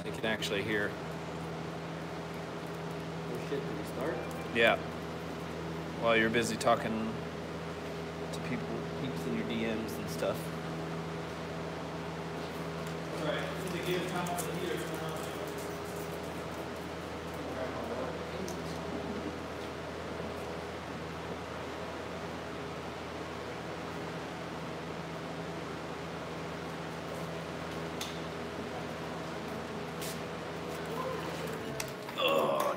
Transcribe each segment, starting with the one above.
so you can actually hear. Oh shit, did we start? Yeah. While you're busy talking to people, peeps in your DMs and stuff. Alright, this is the game time for the heater.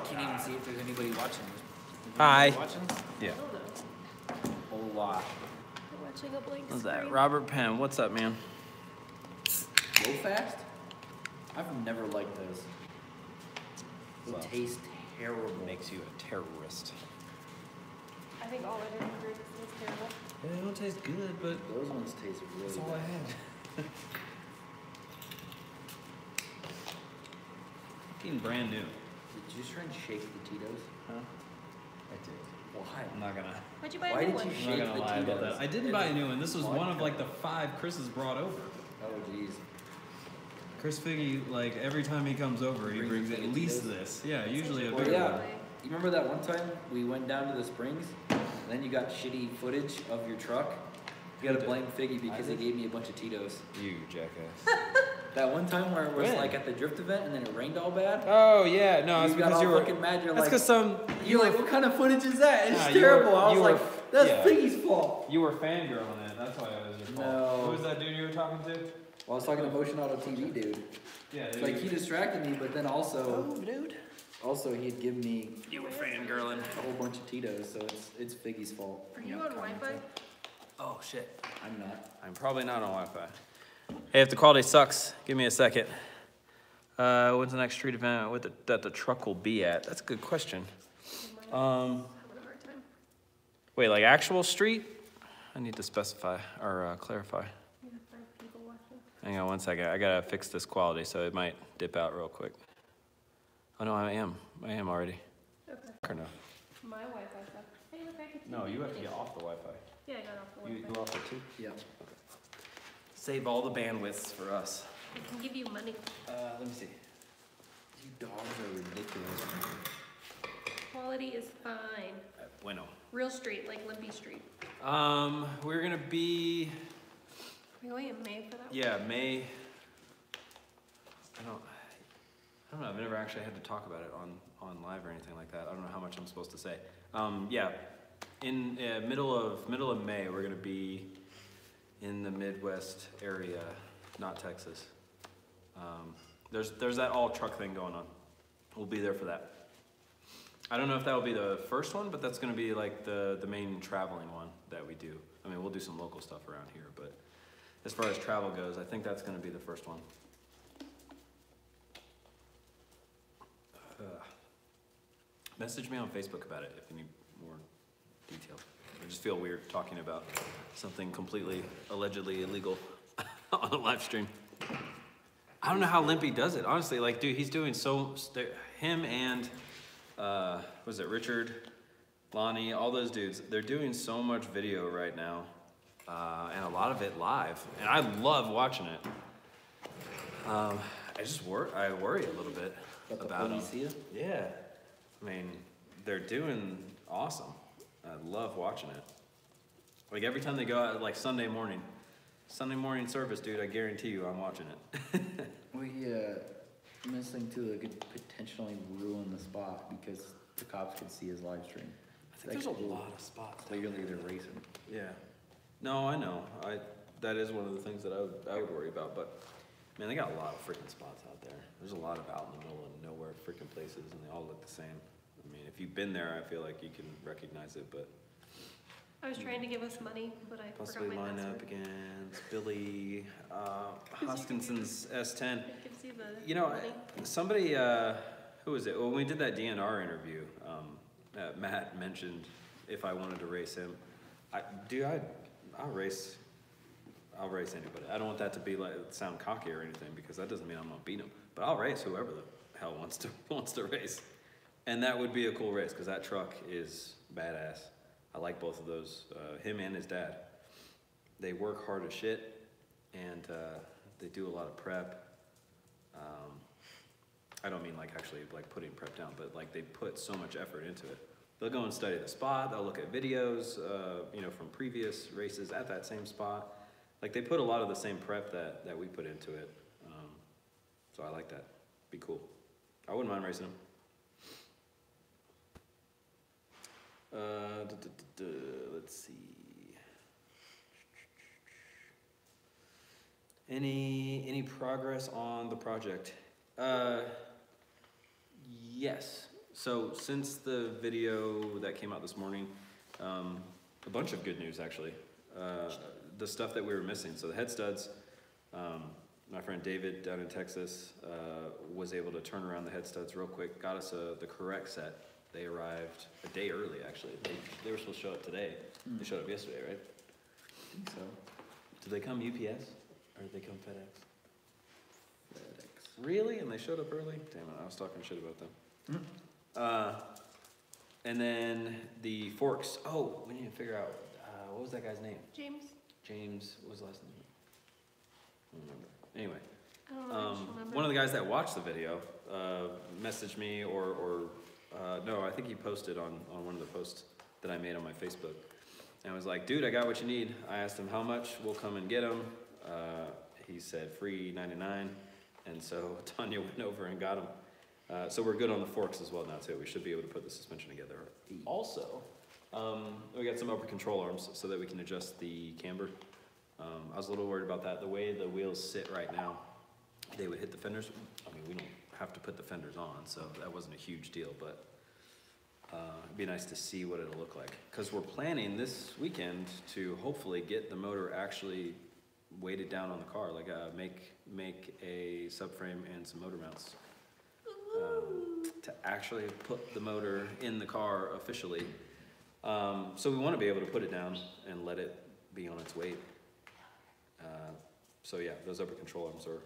Can't even see if there's anybody watching. Hi. Watching? Yeah. Hola. Watching a blank What's screen. that? Robert Penn, what's up, man? Go fast? I've never liked those. They Well, taste terrible. Makes you a terrorist. I think all energy drinks is terrible. They don't taste good, but Those ones taste really that's all I had. Fucking brand new. Did you just try and shake the Tito's? Huh? I did. Why? I'm not gonna. Why'd you buy Why a new did one? you I'm shake not gonna the lie about Tito's? that. I didn't buy a new one. This was one of like the 5 Chris has brought over. Oh jeez. Chris Figgy, like every time he comes over, he brings at least this. Yeah, usually a Well, bigger yeah. one. You remember that one time we went down to the Springs, and then you got shitty footage of your truck? You gotta blame Figgy because he gave me a bunch of Tito's. You jackass. That one time where it was When? like at the drift event and then it rained all bad? Oh yeah, no, it's You got because all you were. fucking mad. You're That's like, because some. you're like, what kind of footage is that? It's Nah, you terrible. were- I you was were- like, that's yeah. Figgy's fault. You were fangirling it. That's why it was your fault. No. Who was that dude you were talking to? Well, I was talking to Motion Auto TV, dude. Yeah, It's like he distracted me, but then also, dude. also he'd give me You were fangirling. a whole bunch of Tito's, so it's Figgy's fault. Are you on Wi-Fi? Oh shit. I'm not. I'm probably not on Wi-Fi. Hey, if the quality sucks, give me a second. When's the next street event that the truck will be at? That's a good question. Having a hard time. Wait, like actual street? I need to specify or clarify. You have 5 people watching. Hang on one second. I gotta fix this quality, so it might dip out real quick. Oh no, I am already. Okay. Or no? My Wi-Fi's up. Hey, look, I can see No, you have to videos. get off the Wi-Fi. Yeah, I got off the You Wi-Fi. off it too? Yeah. Save all the bandwidths for us. I can give you money. Let me see. You dogs are ridiculous. Quality is fine. Bueno. Real street, like Limpy Street. We're gonna be. Are we going in May for that? Yeah, May. I don't know. I've never actually had to talk about it on live or anything like that. I don't know how much I'm supposed to say. Yeah, in middle of May, we're gonna be in the Midwest area, not Texas. There's that all truck thing going on. We'll be there for that. I don't know if that will be the first one, but that's gonna be like the main traveling one that we do. I mean, we'll do some local stuff around here, but as far as travel goes, I think that's gonna be the first one. Message me on Facebook about it if you need more detail. I just feel weird talking about something completely allegedly illegal on a live stream. I don't know how Limpy does it, honestly. Like, dude, he's doing him and was it Richard, Lonnie, all those dudes. They're doing so much video right now, and a lot of it live, and I love watching it. I worry a little bit about them. Yeah. I mean, they're doing awesome. I love watching it. Like every time they go out, like Sunday morning service, dude, I guarantee you I'm watching it. Missing too, it could potentially ruin the spot because the cops could see his live stream. I think there's a lot of spots. Clearly they're racing. Yeah. No, I know. That is one of the things that I would worry about, but man, they got a lot of freaking spots out there. There's a lot of out in the middle of nowhere freaking places, and they all look the same. I mean, if you've been there, I feel like you can recognize it, but I was trying to give us money, but I possibly forgot my line password. up against Billy Hoskinson's S10. I can see the You know, money. somebody, who was it? When we did that DNR interview, Matt mentioned if I wanted to race him. I'll race anybody. I don't want that to be like sound cocky or anything because that doesn't mean I'm gonna beat him. But I'll race whoever the hell wants to race, and that would be a cool race because that truck is badass. I like both of those, him and his dad. They work hard as shit, and they do a lot of prep. I don't mean like actually like putting prep down, but like they put so much effort into it. They'll go and study the spot, they'll look at videos, you know, from previous races at that same spot. Like they put a lot of the same prep that we put into it. So I like that. Be cool. I wouldn't mind racing them. Let's see. Any progress on the project? Yes. So since the video that came out this morning, a bunch of good news actually. The stuff that we were missing. So the head studs, my friend David down in Texas was able to turn around the head studs real quick, got us the correct set. They arrived a day early actually. They were supposed to show up today. They showed up yesterday, right? I think so. Did they come UPS or did they come FedEx? FedEx. Really? And they showed up early? Damn it, I was talking shit about them. And then the forks. Oh, we need to figure out, what was that guy's name? James? James, what was the last name? I don't remember. Anyway, I don't know, I just remember. one of the guys that watched the video messaged me no, I think he posted on one of the posts that I made on my Facebook. And I was like, dude, I got what you need. I asked him how much, we'll come and get him. He said free 99. And so Tanya went over and got him. So we're good on the forks as well now too. We should be able to put the suspension together. Also, we got some upper control arms so that we can adjust the camber. I was a little worried about that. The way the wheels sit right now, they would hit the fenders. I mean, we don't have to put the fenders on, so that wasn't a huge deal, but it'd be nice to see what it'll look like. Because we're planning this weekend to hopefully get the motor actually weighted down on the car, like make a subframe and some motor mounts. To actually put the motor in the car officially. So we want to be able to put it down and let it be on its weight. So yeah, those upper control arms are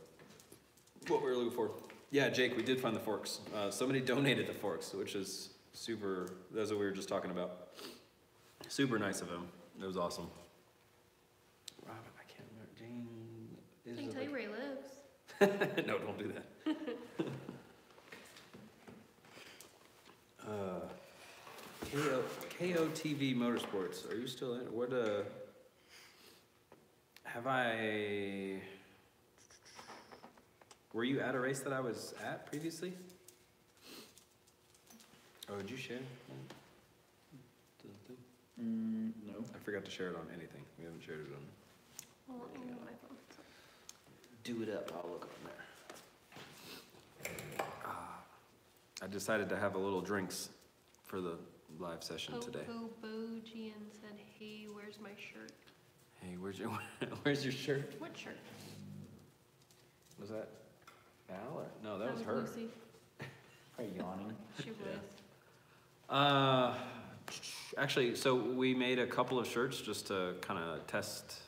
what we were looking for. Yeah, Jake, we did find the forks. Somebody donated the forks, which is super, that's what we were just talking about. Super nice of him. It was awesome. Robin, I can't remember. Jane. I can tell you where he lives. No, don't do that. KOTV Motorsports, are you still in? What, were you at a race that I was at previously? Oh, did you share? No. I forgot to share it on anything. We haven't shared it on. Well, let me go on my phone. Do it up, I'll look on there. I decided to have a little drinks for the live session today. Coco Bojian said, hey, where's my shirt? Hey, where's your shirt? What shirt? Was that Al or? No, that was her. Lucy. Are you yawning? She was. Actually, so we made a couple of shirts just to kind of test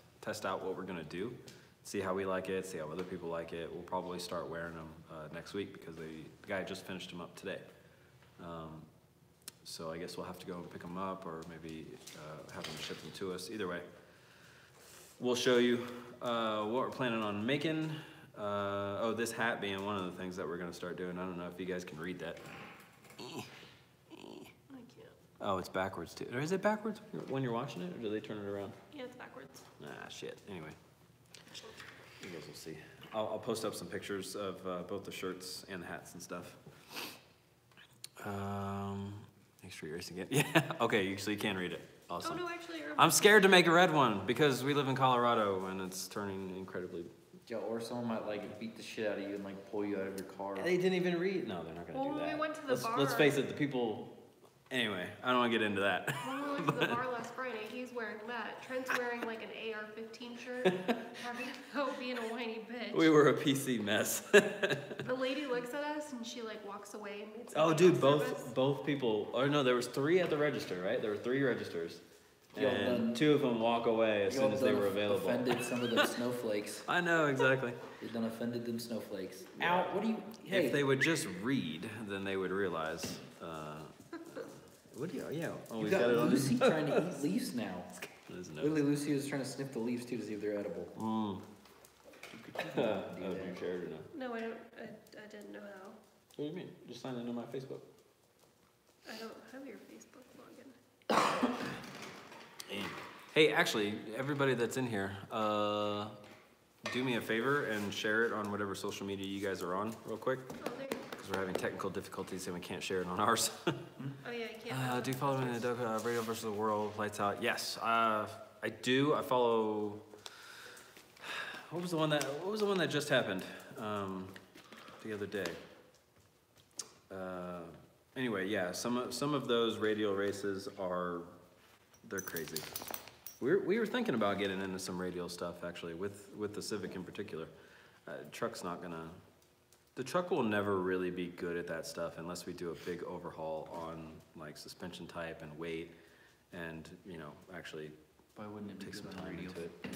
out what we're gonna do, see how we like it, see how other people like it. We'll probably start wearing them next week because the guy just finished them up today. So I guess we'll have to go and pick them up or maybe have them ship them to us. Either way, we'll show you what we're planning on making. Oh, this hat being one of the things that we're gonna start doing. I don't know if you guys can read that. I can't. Oh, it's backwards too. Or is it backwards when you're watching it, or do they turn it around? Yeah, it's backwards. Ah, shit. Anyway, you guys will see. I'll post up some pictures of both the shirts and the hats and stuff. Make sure you're racing it. Yeah. Okay. So you can read it. Awesome. Oh no, actually, I'm scared to make a red one because we live in Colorado and it's turning incredibly. Yeah, or someone might like beat the shit out of you and like pull you out of your car. They didn't even read. No, they're not gonna do when that. we went to the bar. Let's face it. The people. Anyway, I don't want to get into that. When we went to the bar last Friday, he's wearing that. Trent's wearing like an AR-15 shirt. Having being a whiny bitch. We were a PC mess. The lady looks at us and she like walks away. And it's Oh, dude, both people. Or no, there was 3 at the register, right? There were 3 registers, and 2 of them walk away as soon as they were available. Offended some of them snowflakes. I know exactly. They done offended them snowflakes. Yeah. Ow! What do you? Hey. If they would just read, then they would realize. What do you? Yeah. Oh, You we got got it on. Lucy trying to eat leaves now. There's no. Literally, Lucy was trying to sniff the leaves too to see if they're edible. Oh, Do you that. shared or no? No, I don't. I didn't know how. What do you mean? Just sign into my Facebook. I don't have your Facebook login. Hey, actually, everybody that's in here, do me a favor and share it on whatever social media you guys are on real quick. Oh, there you go. Because we're having technical difficulties and we can't share it on ours. Oh, yeah, you can't. Do you follow me in the Radio versus the World, Lights Out? Yes, I do. I follow. What was the one that just happened the other day? Anyway, yeah, some of those radial races they're crazy. We were thinking about getting into some radial stuff actually with the Civic in particular. The truck will never really be good at that stuff unless we do a big overhaul on like suspension type and weight, and actually Why wouldn't it be take some good on time radio? into it.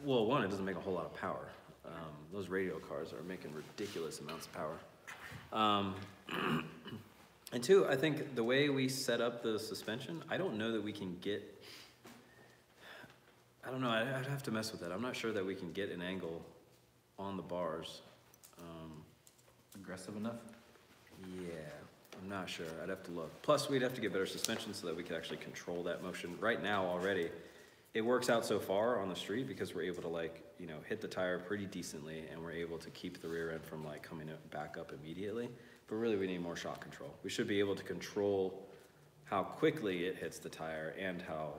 Well, one, it doesn't make a whole lot of power. Those radial cars are making ridiculous amounts of power. And two, I think the way we set up the suspension, I don't know that we can get, I don't know, I'd have to mess with that. I'm not sure that we can get an angle on the bars. Aggressive enough? Yeah, I'm not sure. I'd have to look. Plus, we'd have to get better suspension so that we could actually control that motion. Right now, already, it works out so far on the street because we're able to hit the tire pretty decently, and we're able to keep the rear end from coming back up immediately. But really, we need more shock control. We should be able to control how quickly it hits the tire and how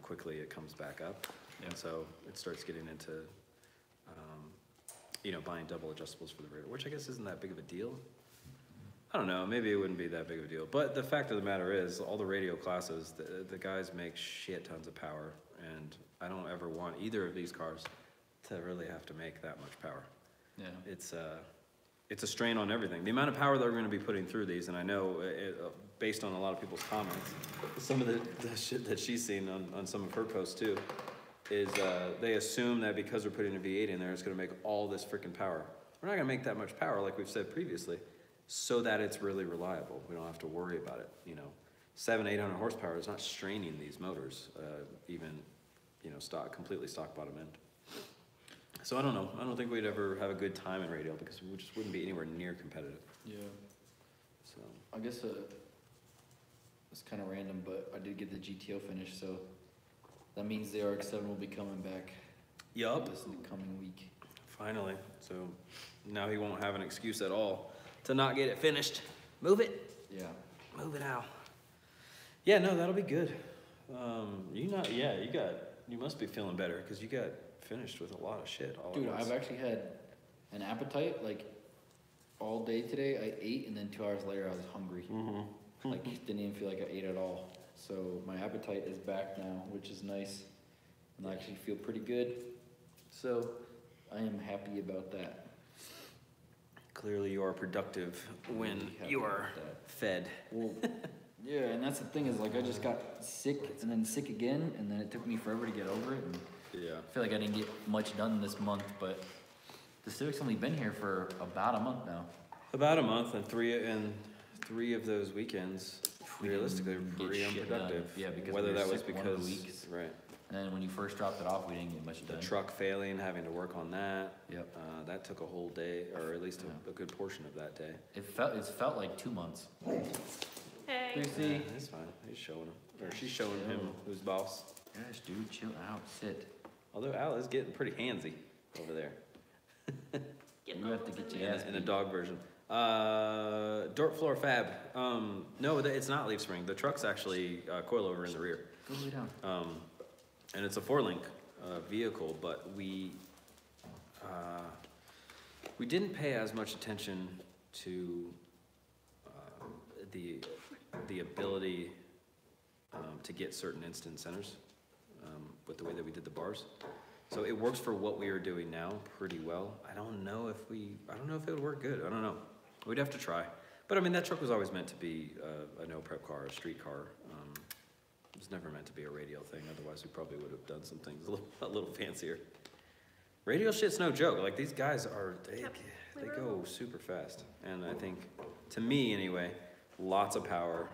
quickly it comes back up. Yeah. And so it starts getting into buying double adjustables for the rear, which I guess isn't that big of a deal. I don't know, maybe it wouldn't be that big of a deal. But the fact of the matter is, all the radio classes, the guys make shit tons of power, and I don't ever want either of these cars to really have to make that much power. Yeah. It's a strain on everything. The amount of power that we're gonna be putting through these, and I know, based on a lot of people's comments, some of the shit that she's seen on some of her posts too, is they assume that because we're putting a V8 in there, it's gonna make all this freaking power. We're not gonna make that much power, like we've said previously, so that it's really reliable. We don't have to worry about it, 700-800 horsepower is not straining these motors, even, completely stock bottom end. So I don't know. I don't think we'd ever have a good time in radial because we just wouldn't be anywhere near competitive. Yeah. So I guess it's kind of random, but I did get the GTO finished, so that means the RX-7 will be coming back. Yup. This coming week. Finally. So now he won't have an excuse at all to not get it finished. Move it. Yeah. Move it out. Yeah, no, that'll be good. You must be feeling better because you got finished with a lot of shit all Dude, at once. I've actually had an appetite all day today. I ate, and then 2 hours later I was hungry. Mm-hmm. Didn't even feel like I ate at all. So my appetite is back now, which is nice, and I actually feel pretty good. So I am happy about that. Clearly you are productive when happy you are about that. fed. Well, yeah, and that's the thing is I just got sick and then sick again, and then it took me forever to get over it. And Yeah. I feel like I didn't get much done this month, but the Civic's only been here for about a month now. About a month, and three of those weekends, We realistically, were didn't get pretty shit done. unproductive. Yeah, because whether we were that was sick one of the because weeks. right, And then when you first dropped it off, we didn't get much the done. truck failing, having to work on that. Yep. That took a whole day, or at least a good portion of that day. It's felt like 2 months. Hey. Seriously? It's fine. He's showing him, or she's showing him who's boss. Gosh, dude, chill out, sit. Although Al is getting pretty handsy over there. Getting You have all to those get in your there. ass In a dog version. Dirt floor fab. No, it's not leaf spring. The truck's actually coilover in the rear. Go lay down. And it's a 4-link vehicle, but we didn't pay as much attention to the ability to get certain instant centers with the way that we did the bars. So it works for what we are doing now pretty well. I don't know if it would work good. I don't know. We'd have to try. But I mean, that truck was always meant to be a no prep car, a street car. It was never meant to be a radial thing. Otherwise, we probably would have done some things a little fancier. Radial shit's no joke. Like these guys they go super fast. And I think, to me anyway, lots of power.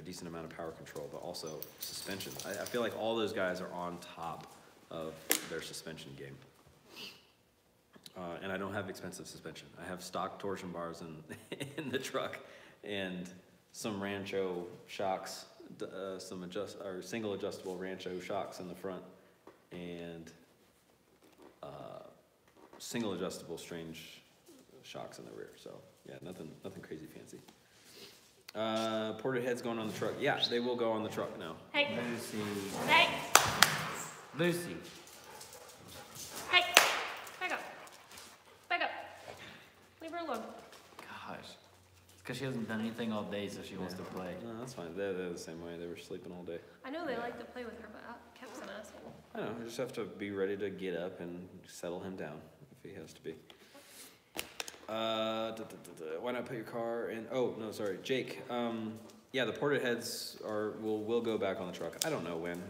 Decent amount of power control, but also suspension. I feel like all those guys are on top of their suspension game. and I don't have expensive suspension. I have stock torsion bars in the truck, and some Rancho shocks, some single adjustable Rancho shocks in the front, and single adjustable strange shocks in the rear. So yeah, nothing crazy fancy. Ported heads going on the truck. Yeah, they will go on the truck now. Hey. Lucy. Hey. Lucy. Hey. Back up. Back up. Leave her alone. Gosh. It's because she hasn't done anything all day, so she wants to play. No, that's fine. They're the same way. They were sleeping all day. I know they like to play with her, but Kev's an asshole. I know. I just have to be ready to get up and settle him down if he has to be. Why not put your car in? Oh no, sorry, Jake. Yeah, the ported heads will go back on the truck. I don't know when.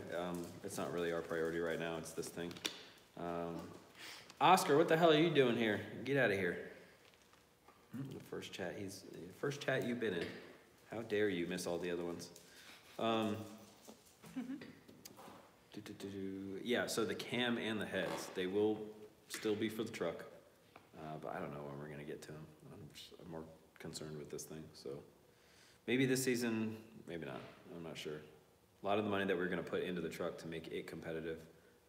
It's not really our priority right now. It's this thing. Oscar, what the hell are you doing here? Get out of here. The first chat you've been in. How dare you miss all the other ones? Yeah, so the cam and the heads, they will still be for the truck. But I don't know when we're gonna get to them. I'm more concerned with this thing, so maybe this season, maybe not. I'm not sure. A lot of the money that we're gonna put into the truck to make it competitive,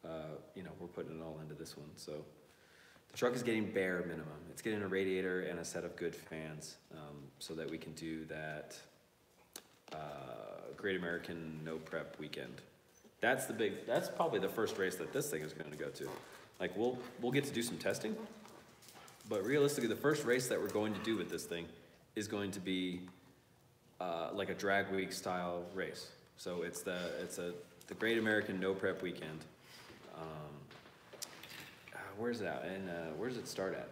we're putting it all into this one. So the truck is getting bare minimum. It's getting a radiator and a set of good fans, so that we can do that Great American No Prep weekend. That's probably the first race that this thing is gonna go to. Like we'll get to do some testing. But realistically, the first race that we're going to do with this thing is going to be like a drag week style race. So it's the Great American No Prep weekend. Where's it at? And where does it start at?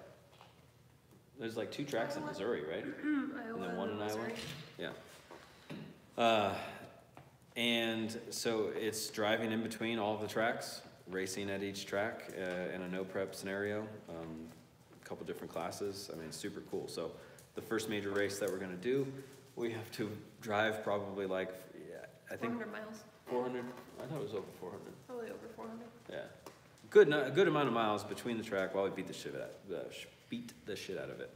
There's like 2 tracks in Missouri, right? Iowa, And then 1 in Iowa. Missouri. Yeah. And so it's driving in between all of the tracks, racing at each track in a no prep scenario. Couple different classes. I mean, it's super cool. So the first major race that we're gonna do, we have to drive probably like, I think 400 miles. 400. I thought it was over 400. Probably over 400. Yeah, a good amount of miles between the track while we beat the shit out of it.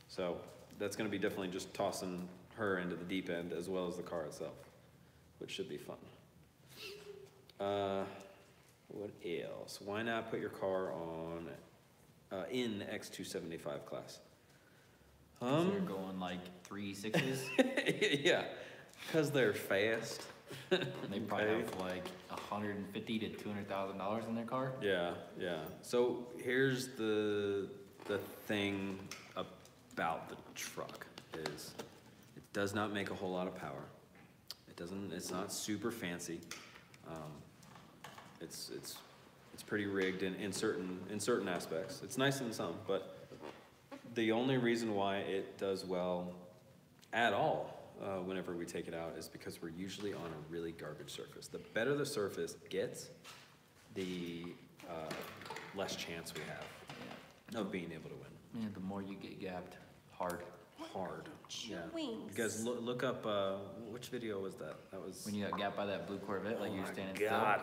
So that's gonna be definitely just tossing her into the deep end as well as the car itself, which should be fun. What else? Why not put your car on? In the X275 class. So you're going like 3 6s? Yeah, because they're fast. They probably have like $150,000 to $200,000 in their car. Yeah. So here's the thing about the truck is it does not make a whole lot of power. It's not super fancy. It's pretty rigged in certain aspects. It's nice in some, but the only reason why it does well at all whenever we take it out is because we're usually on a really garbage surface. The better the surface gets, the less chance we have of being able to win. Yeah, the more you get gapped hard. Yeah. Wings. You guys look up, which video was that? That was... When you got gapped by that blue Corvette, like you were standing God.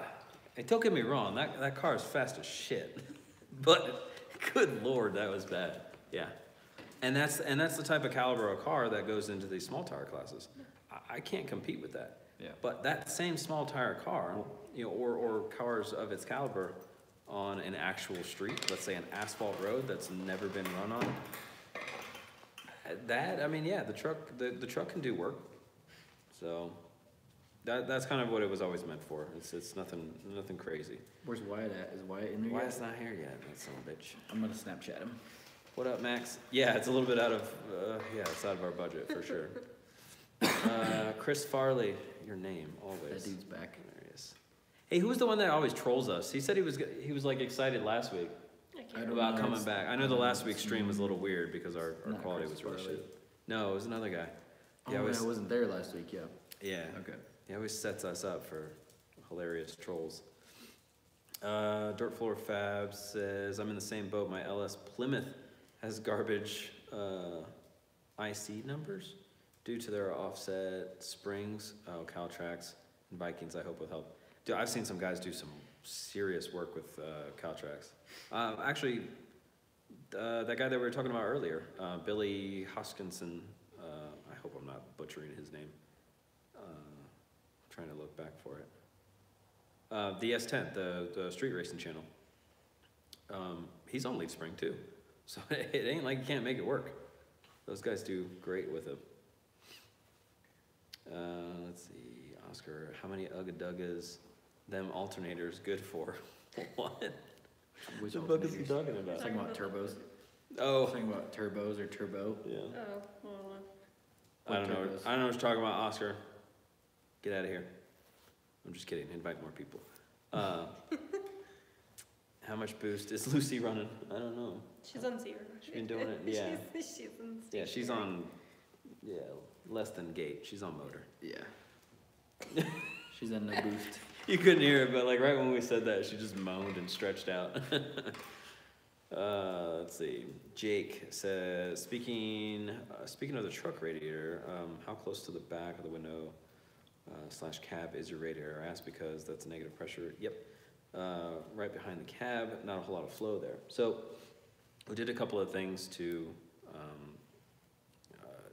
Hey, don't get me wrong, that car is fast as shit. But good Lord, that was bad. Yeah. And that's the type of caliber of car that goes into these small tire classes. I can't compete with that. Yeah. But that same small tire car, or cars of its caliber on an actual street, let's say an asphalt road that's never been run on, the truck can do work. So that's kind of what it was always meant for. It's nothing crazy. Where's Wyatt at? Is Wyatt in there Wyatt's yet? not here yet, that son of a bitch. I'm gonna Snapchat him. What up, Max? Yeah, it's a little bit out of, it's out of our budget for sure. Chris Farley, your name, always. That dude's back. There he is. Hey, who's the one that always trolls us? He said he was like excited last week I I can't don't about know. coming It's- back. I know the last week's stream was a little weird because our Not quality Chris was really Farley. shit. No, it was another guy. Oh, I wasn't there last week, yeah. Yeah. Okay. He always sets us up for hilarious trolls. Dirt Floor Fab says, I'm in the same boat. My LS Plymouth has garbage IC numbers due to their offset springs. Oh, Caltrax and Vikings, I hope will help. Dude, I've seen some guys do some serious work with Caltrax. Actually, that guy that we were talking about earlier, Billy Hoskinson. I hope I'm not butchering his name. Trying to look back for it. The S10, the street racing channel. He's on Leaf Spring too, so it ain't like you can't make it work. Those guys do great with it. Let's see, Oscar, how many Ugga-Duggas them alternators good for? What? Which The fuck is he alternators? talking about? Talking about turbos. Oh, Talking about turbos or turbo. yeah. Oh, well, I don't know. turbos? I don't know what you're talking about, Oscar. Get out of here. I'm just kidding. Invite more people. How much boost is Lucy running? I don't know. she's on zero. She's been doing it. Yeah. She's on Yeah, she's on. Yeah, less than gate. She's on motor. Yeah. She's on no boost. You couldn't hear it, but like right when we said that, she just moaned and stretched out. Let's see. Jake says, speaking of the truck radiator, how close to the back of the window / cab is your radiator? I asked because that's negative pressure. Yep. Right behind the cab, not a whole lot of flow there. So we did a couple of things to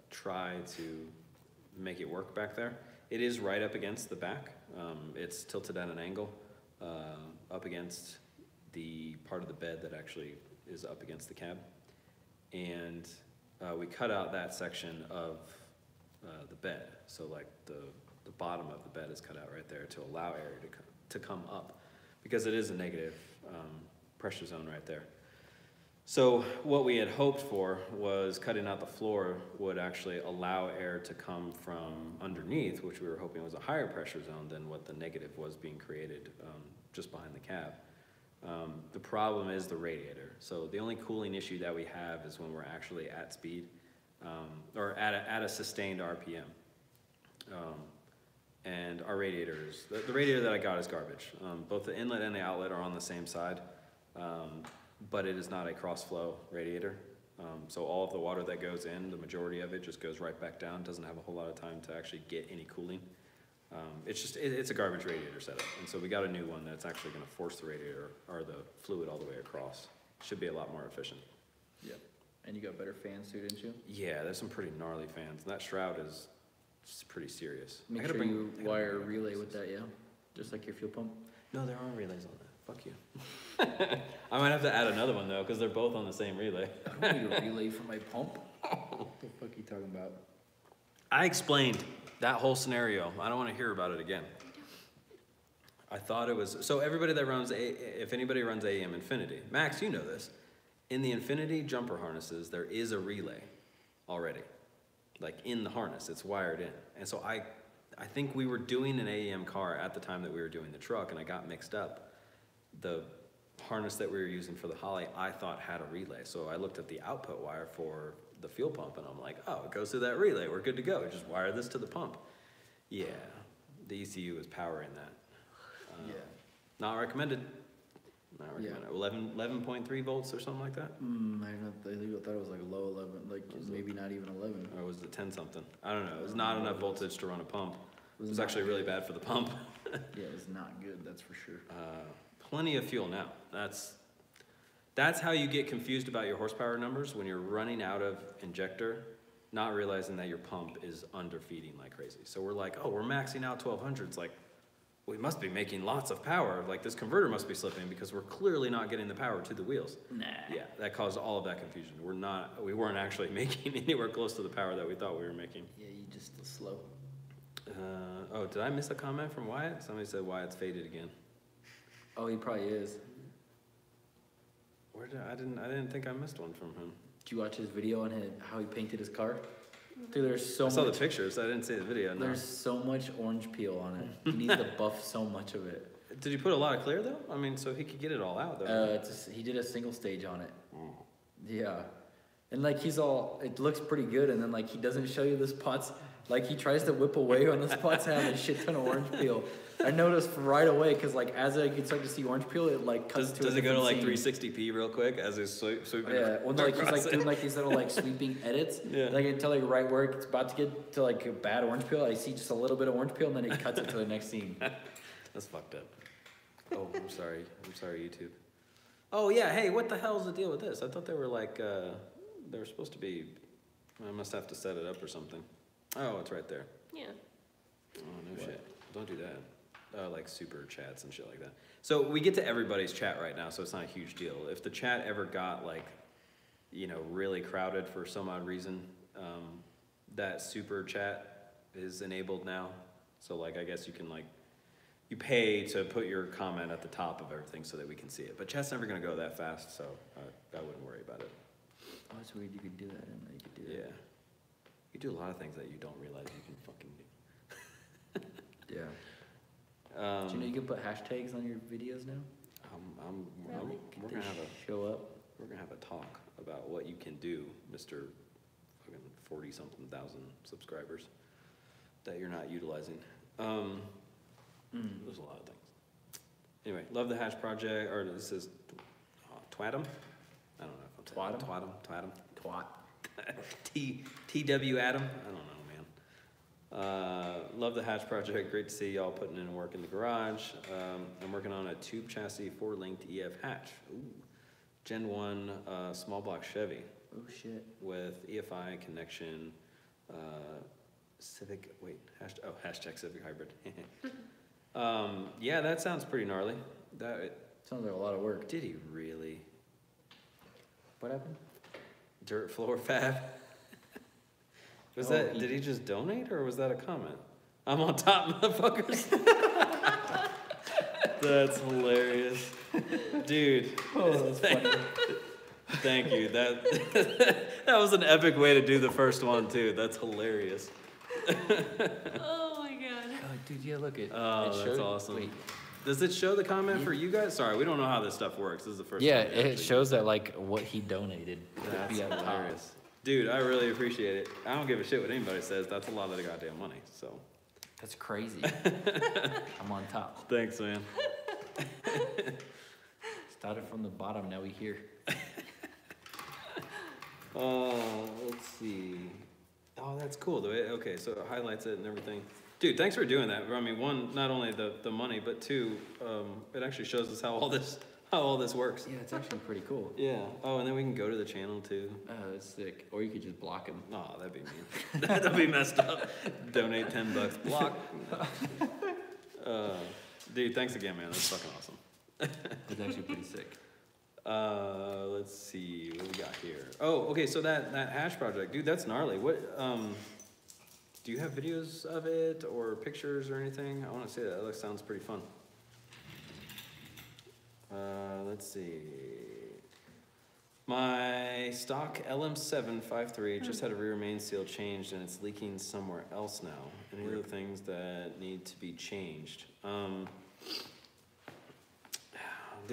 try to make it work back there. It is right up against the back. It's tilted at an angle up against the part of the bed that actually is up against the cab. And we cut out that section of the bed. So like the bottom of the bed is cut out right there to allow air to come up, because it is a negative pressure zone right there. So what we had hoped for was cutting out the floor would actually allow air to come from underneath, which we were hoping was a higher pressure zone than what the negative was being created just behind the cab. The problem is the radiator. So the only cooling issue that we have is when we're actually at speed or at a sustained RPM. And our radiators, the radiator that I got is garbage. Both the inlet and the outlet are on the same side, but it is not a cross-flow radiator. So all of the water that goes in, the majority of it just goes right back down, doesn't have a whole lot of time to actually get any cooling. It's a garbage radiator setup. And so we got a new one that's actually gonna force the radiator or the fluid all the way across. Should be a lot more efficient. Yep. And you got better fans too, didn't you? Yeah, there's some pretty gnarly fans. That shroud is pretty serious. Make I gotta sure bring- you I gotta wire a bring relay up with that, yeah? Just like your fuel pump? No, there are relays on that. Fuck you. I might have to add another one though, because they're both on the same relay. I don't need a relay for my pump. What the fuck are you talking about? I explained that whole scenario. I don't want to hear about it again. I thought it was, so everybody that runs, if anybody runs AEM Infinity, Max, you know this. In the Infinity jumper harnesses, there is a relay already. Like in the harness, it's wired in. And so I think we were doing an AEM car at the time that we were doing the truck, and I got mixed up. The harness that we were using for the Holly, I thought had a relay. So I looked at the output wire for the fuel pump, and I'm like, oh, it goes through that relay. We're good to go. Just wire this to the pump. Yeah, the ECU is powering that. Yeah. Not recommended. Not recommended. 11.3 volts or something like that? I thought it was like a low 11, like maybe not even 11. Or was it 10 something? I don't know. It was not enough voltage to run a pump. It was not actually really good. bad for the pump. Yeah, it was not good, that's for sure. Plenty of fuel now. That's how you get confused about your horsepower numbers when you're running out of injector, not realizing that your pump is underfeeding like crazy. So we're like, oh, we're maxing out 1200. It's like, we must be making lots of power. Like this converter must be slipping because we're clearly not getting the power to the wheels. Nah. Yeah, that caused all of that confusion. We weren't actually making anywhere close to the power that we thought we were making. Yeah, you just slow. Oh, did I miss a comment from Wyatt? Somebody said Wyatt's faded again. Oh, he probably is. I didn't think I missed one from him. Did you watch his video on how he painted his car? Dude, there's so I saw much. the pictures. I didn't see the video. No. There's so much orange peel on it. He needs to buff so much of it. Did you put a lot of clear though? I mean, so he could get it all out though. He did a single stage on it. Yeah, and like it looks pretty good, and then like he doesn't show you the spots. Like he tries to whip away when the spots have a shit ton of orange peel. I noticed right away because like as I could start to see orange peel, it like cuts to. Does a it go to like different scene. 360p real quick as he's sweeping? Yeah, well, like he's across like doing like these little like sweeping edits. Yeah. Like until like right where it's about to get to like a bad orange peel, I see just a little bit of orange peel, and then it cuts it to the next scene. That's fucked up. Oh, I'm sorry. I'm sorry, YouTube. Oh yeah, hey, what the hell's the deal with this? I thought they were like, they were supposed to be, I must have to set it up or something. Oh, it's right there. Yeah. Oh, no shit. Don't do that. Like super chats and shit like that. So we get to everybody's chat right now, so it's not a huge deal. If the chat ever got like, you know, really crowded for some odd reason, that super chat is enabled now. So like, I guess you can like, you pay to put your comment at the top of everything so that we can see it. But chat's never gonna go that fast, so I wouldn't worry about it. Oh, it's weird you could do that. I didn't know you could do that. Yeah. You do a lot of things that you don't realize you can fucking do. Yeah. Do you know you can put hashtags on your videos now? Really? We're gonna have a Show up. we're gonna have a talk about what you can do, Mr. fucking 40-something thousand subscribers that you're not utilizing. There's a lot of things. Anyway, love the hash project, or this is Twatum. I don't know if I'm saying Twatum. Twat. TW Adam. I don't know, man. Love the hatch project. Great to see y'all putting in work in the garage. I'm working on a tube chassis 4-linked EF hatch. Ooh. Gen 1 small block Chevy Oh shit. with EFI connection. Civic. Wait. Hashtag Civic hybrid. Yeah, that sounds pretty gnarly. Sounds like a lot of work. Did he really? What happened? Dirt floor fab. Did he just donate or was that a comment? I'm on top, motherfuckers. That's hilarious. Dude. Oh, that's funny. Thank you. That was an epic way to do the first one too. That's hilarious. Oh my god. Oh, dude, yeah, look it. Oh, it that's awesome. Wait. Does it show the comment for you guys? Sorry, we don't know how this stuff works. This is the first Yeah, time we it actually- shows that like what he donated. That's Be at the top. hilarious. Dude, I really appreciate it. I don't give a shit what anybody says. That's a lot of the goddamn money, so. That's crazy. I'm on top. Thanks, man. Started from the bottom, now we here. Let's see. Oh, that's cool. Okay, so it highlights it and everything. Dude, thanks for doing that. I mean, one, not only the money, but two, it actually shows us how all this works. Yeah, it's actually pretty cool. Yeah. Oh, and then we can go to the channel too. Oh, that's sick. Or you could just block him. Oh, that'd be mean. That'd be messed up. Donate $10. Block. Dude, thanks again, man. That's fucking awesome. It's actually pretty sick. Let's see what we got here. Oh, okay. So that hash project, dude, that's gnarly. What? Do you have videos of it or pictures or anything? I want to see that. That sounds pretty fun. Let's see. My stock LM753 just had a rear main seal changed and it's leaking somewhere else now. Any other things that need to be changed? The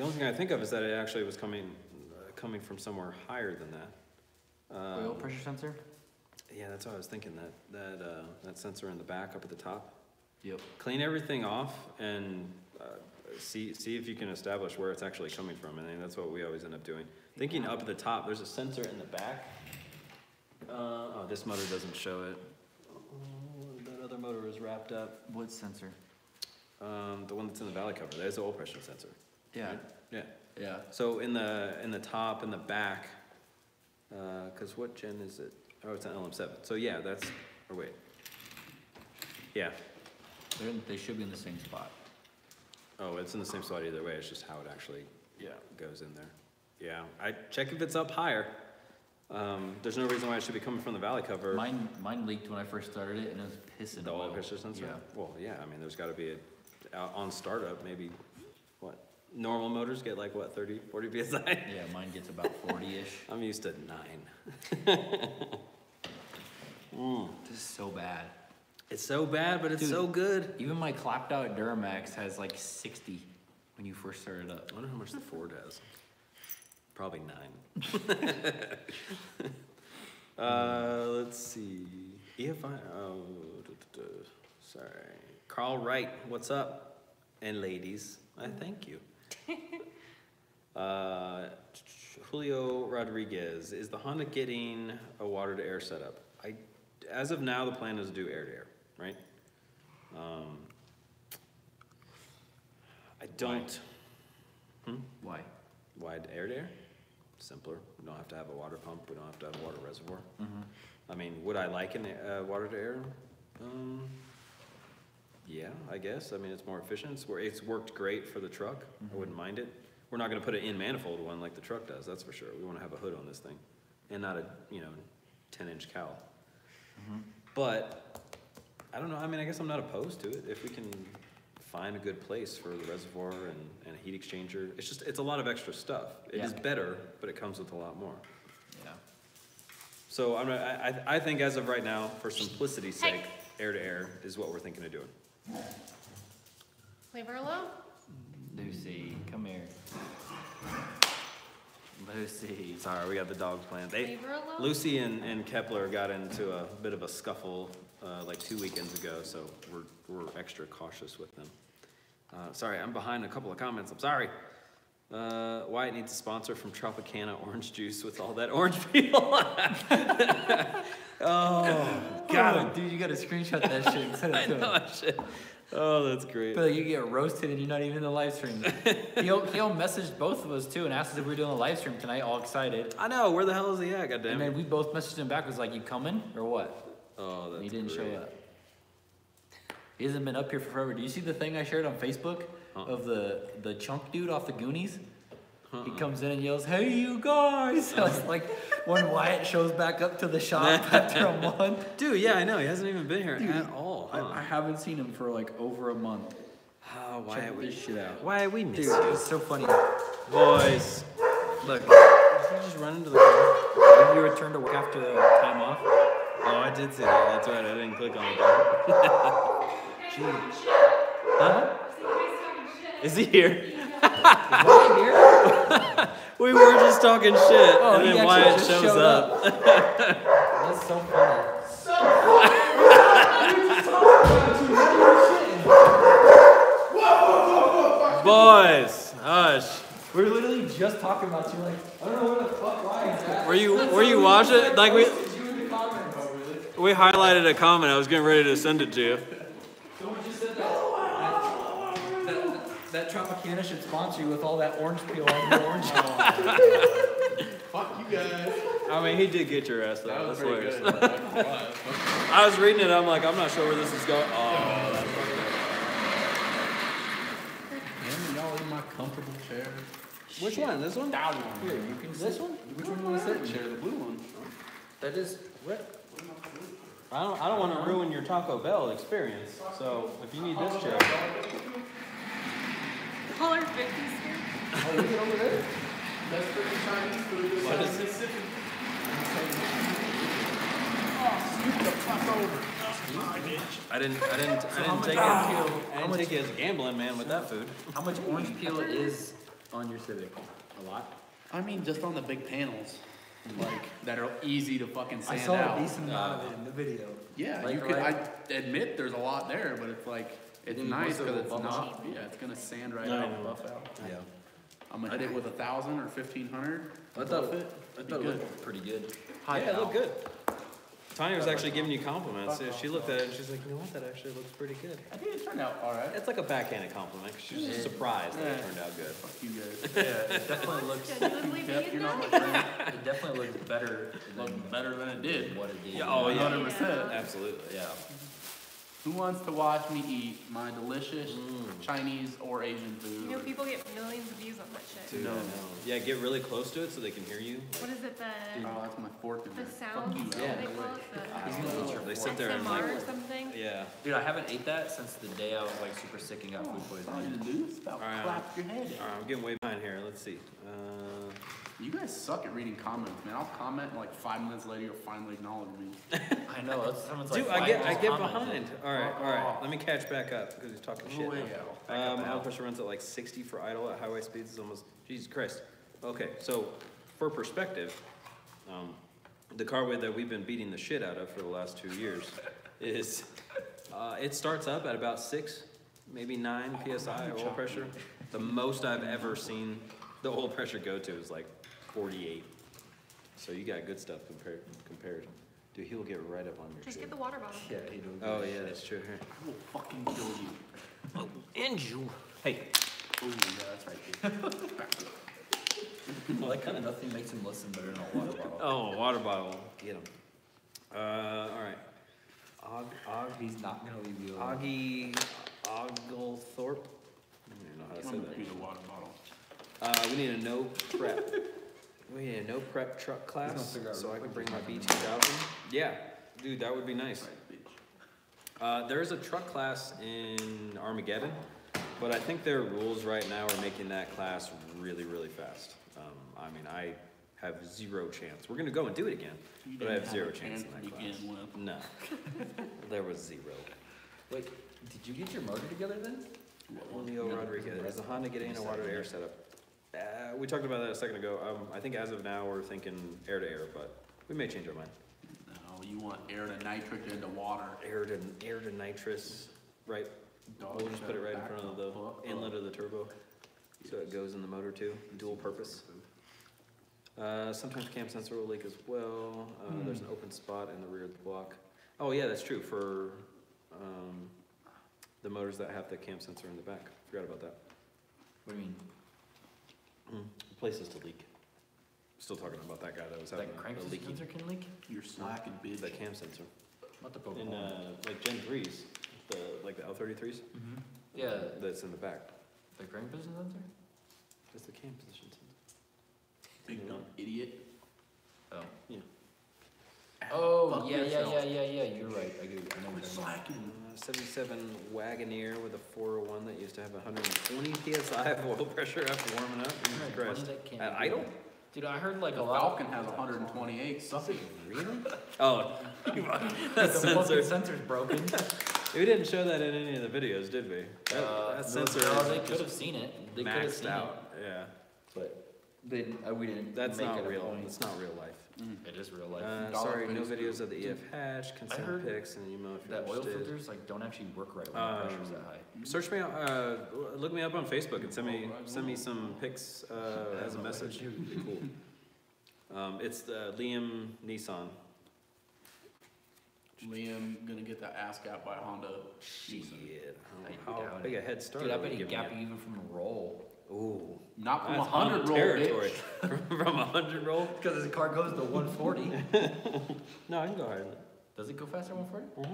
only thing I think of is that it actually was coming from somewhere higher than that. Oil pressure sensor? Yeah, that's what I was thinking. That sensor in the back up at the top. Yep. Clean everything off and see if you can establish where it's actually coming from. And that's what we always end up doing. Thinking up at the top, there's a sensor in the back. Oh, this motor doesn't show it. That other motor is wrapped up. What sensor? The one that's in the valley cover. There's the oil pressure sensor. Yeah. Right? Yeah. Yeah. So in the top and the back, because what gen is it? Oh, it's an LM7. So yeah, or wait. Yeah. They should be in the same spot. Oh, it's in the same spot either way. It's just how it actually goes in there. Yeah, I check if it's up higher. There's no reason why it should be coming from the valley cover. Mine leaked when I first started it, and it was pissing. The oil pressure sensor? Yeah. Well, yeah, I mean, there's got to be on startup, maybe, what? Normal motors get like, what, 30, 40 PSI? Yeah, mine gets about 40-ish. I'm used to 9. This is so bad. It's so bad, but it's Dude, so good. Even my clapped out Duramax has like 60 when you first start it up. I wonder how much the Ford has. Probably 9. Let's see. EFI. Sorry. Carl Wright, what's up? And ladies, I thank you. Julio Rodriguez, is the Honda getting a water to air setup? As of now, the plan is to do air to air, right? I don't. Why? wide air-to-air, simpler. We don't have to have a water pump. We don't have to have a water reservoir. I mean, would I like an water-to-air? Yeah, I guess. I mean, it's more efficient. It's worked great for the truck. I wouldn't mind it. We're not going to put an in-manifold one like the truck does, that's for sure. We want to have a hood on this thing and not a, 10-inch cowl. But, I don't know. I mean, I guess I'm not opposed to it. If we can find a good place for the reservoir and a heat exchanger. It's a lot of extra stuff. It is better, but it comes with a lot more. Yeah. So I think as of right now, for simplicity's sake, air-to-air is what we're thinking of doing. Leave her alone. Lucy, come here. Lucy. Sorry, we got the dogs playing. Leave her alone. Lucy and Kepler got into a bit of a scuffle like 2 weekends ago, so we're extra cautious with them. Sorry, I'm behind a couple of comments. I'm sorry. Wyatt needs a sponsor from Tropicana orange juice with all that orange peel. Oh, God. Dude, you gotta screenshot that shit and send it to him. Shit. Oh, that's great. But you get roasted and you're not even in the live stream. He'll message both of us too and asked us if we were doing a live stream tonight, all excited. I know, where the hell is he at, goddamn? And then we both messaged him back, was like, you coming or what? Oh, that's And he didn't great. show up. He hasn't been up here for forever. Do you see the thing I shared on Facebook of the chunk dude off the Goonies? He comes in and yells, "Hey, you guys!" So it's like when Wyatt shows back up to the shop after a month. Dude, yeah, I know. He hasn't even been here at all. I haven't seen him for like over a month. Oh, why Check this shit out. Why we miss Dude, you? it's so funny. Boys. Look. Did you just run into the car? When you returned to work after time off. Oh, I did see that. That's right. I didn't click on it. Huh? Is he here? Wyatt here? We were just talking shit, Oh, and he then actually Wyatt just shows showed up. That's so funny. Boys, hush. We're literally just talking about you. Like, I don't know where the fuck Wyatt's at. Were you watching? Like You in the comments. we highlighted a comment. I was getting ready to send it to you. Someone just said that Tropicana should sponsor you with all that orange peel on your orange peel. Fuck you guys. I mean, he did get your ass though. That was That's pretty hilarious. good. I was reading it. I'm like, I'm not sure where this is going. Oh, that's fucking Damn, y'all in my comfortable chair. Which one? This one? That one. Here, you can This one? Which one do you want to sit in? Chair, the blue one. That is what? I don't want to ruin your Taco Bell experience. So if you need this chair, $1.50 here. Oh, is it over there? That's freaking Chinese food. This What is is it? Mississippi. Oh, scoop the fuck over. I didn't take it. I didn't take it as gambling, man, with that food. How much orange peel is on your Civic? A lot. I mean, just on the big panels, like that are easy to fucking I sand saw out. a decent amount of it in the video. Yeah, Like, you could. right? I admit there's a lot there, but it's like it's Then nice most of it because it's will bubble not. Yeah, it's gonna sand right I out, know. buff out. Yeah. I'm gonna hit it with 1,000 or 1,500. I thought it looked pretty good. High Yeah, it looked power. good. Tanya was actually giving you compliments. Yeah, she looked at it and she's like, you know what, that actually looks pretty good. I think it turned out all right. It's like a backhanded compliment 'cause she was just surprised that it turned out good. Fuck you guys. Yeah, it definitely looks. Genuinely Yep, being you're not my done. friend. It definitely looks better Looked better than it did. what it did. Yeah, oh, yeah. 100%. Absolutely, yeah. Who wants to watch me eat my delicious Chinese or Asian food? You know, people get millions of views on that shit. Dude, I know. Yeah, get really close to it so they can hear you. What is it, Oh, that's my fork in the there. sounds, Fuck you, what do Yeah. they call it? He's gonna eat your They The sit there and SMR or like, something? yeah. Dude, I haven't ate that since the day I was like super sick and got food That's all you poisoning. to do is about All right. clap your head. All right, I'm getting way behind here. Let's see. You guys suck at reading comments, man. I'll comment and like 5 minutes later you'll finally acknowledge me. I know. That's someone's Dude, like. I get "Why behind. just comment?" All right. Let me catch back up because he's talking shit. way Oil pressure runs at like 60 for idle at highway speeds. It's almost, Jesus Christ. Okay, so for perspective, the carway that we've been beating the shit out of for the last 2 years is, it starts up at about 6, maybe 9 PSI oil pressure. The most I've ever seen the oil pressure go to is like 48. So you got good stuff compared. Dude, he'll get right up on your Just shit. get the water bottle. Yeah, he don't. Oh yeah, that's true. Here. I will fucking kill you. Oh, and you. Hey. Ooh, yeah, that's right, dude. Back up. I like how nothing makes him listen better than a water bottle. Oh, water bottle. Get him. All right. He's not gonna leave you alone. Augie Oglethorpe. I don't even know how to say I'm that. gonna be the water bottle. We need a no prep. We need a no prep truck class, figure out so I real can quick bring my if B2000. Yeah, dude, that would be nice. Right, bitch. There is a truck class in Armageddon, but I think their rules right now are making that class really, really fast. I mean, I have zero chance. We're gonna go and do it again, You but I didn't have zero a chance in to that class. begin with. No, there was zero. Wait, did you get your motor together then? Julio Rodriguez, is the Honda getting a water to air setup? We talked about that a second ago. I think as of now, we're thinking air to air, but we may change our mind. No, you want air to nitric into water. Air to nitrous, right? We'll just put it right in front of the inlet of the turbo, so it goes in the motor too, dual purpose. Sometimes cam sensor will leak as well. There's an open spot in the rear of the block. Oh yeah, that's true for the motors that have the cam sensor in the back. Forgot about that. What do you mean? Places to leak. Still talking about that guy that was having That crank a leaky. sensor can leak? You're slacking, bitch. The cam sensor. Not the Pokemon. In like Gen 3s, like the L33s, Yeah, that's in the back. the crank position sensor? That's the cam position sensor. Big dumb idiot. Oh. Yeah. Oh, Fuck yeah, yourself. You're right. I know what Quit you're talking about. slacking. 77 Wagoneer with a 401 that used to have 120 PSI of oil pressure after warming up. Jesus 120, Christ. that can't At be idle? good. Dude, I heard like The a lot. Falcon has 128. Suck it. Really? Oh, The that fucking sensor. sensor's broken. We didn't show that in any of the videos, did we? That sensor no, is they could just have seen it. They could have maxed seen out. Yeah. it, but we didn't. That's make not it a real. point. It's not real life. It is real life. Sorry, no $1.50. videos of the EF hatch. I Consent heard pics and email if you're that oil interested. filters like don't actually work right when the pressure's that high. Search me out, look me up on Facebook and send me some pics as a message. It'd be cool. It's the Liam Nissan. Liam gonna get that ass gapped by Honda. Shit. I How doubt big a it. head start Dude, I are we bet he giving gap you? you even from a roll. Ooh. Not from That's 100 roll, territory. bitch. From 100 roll? Because his car goes to 140. No, I can go higher than that. Does it go faster than 140?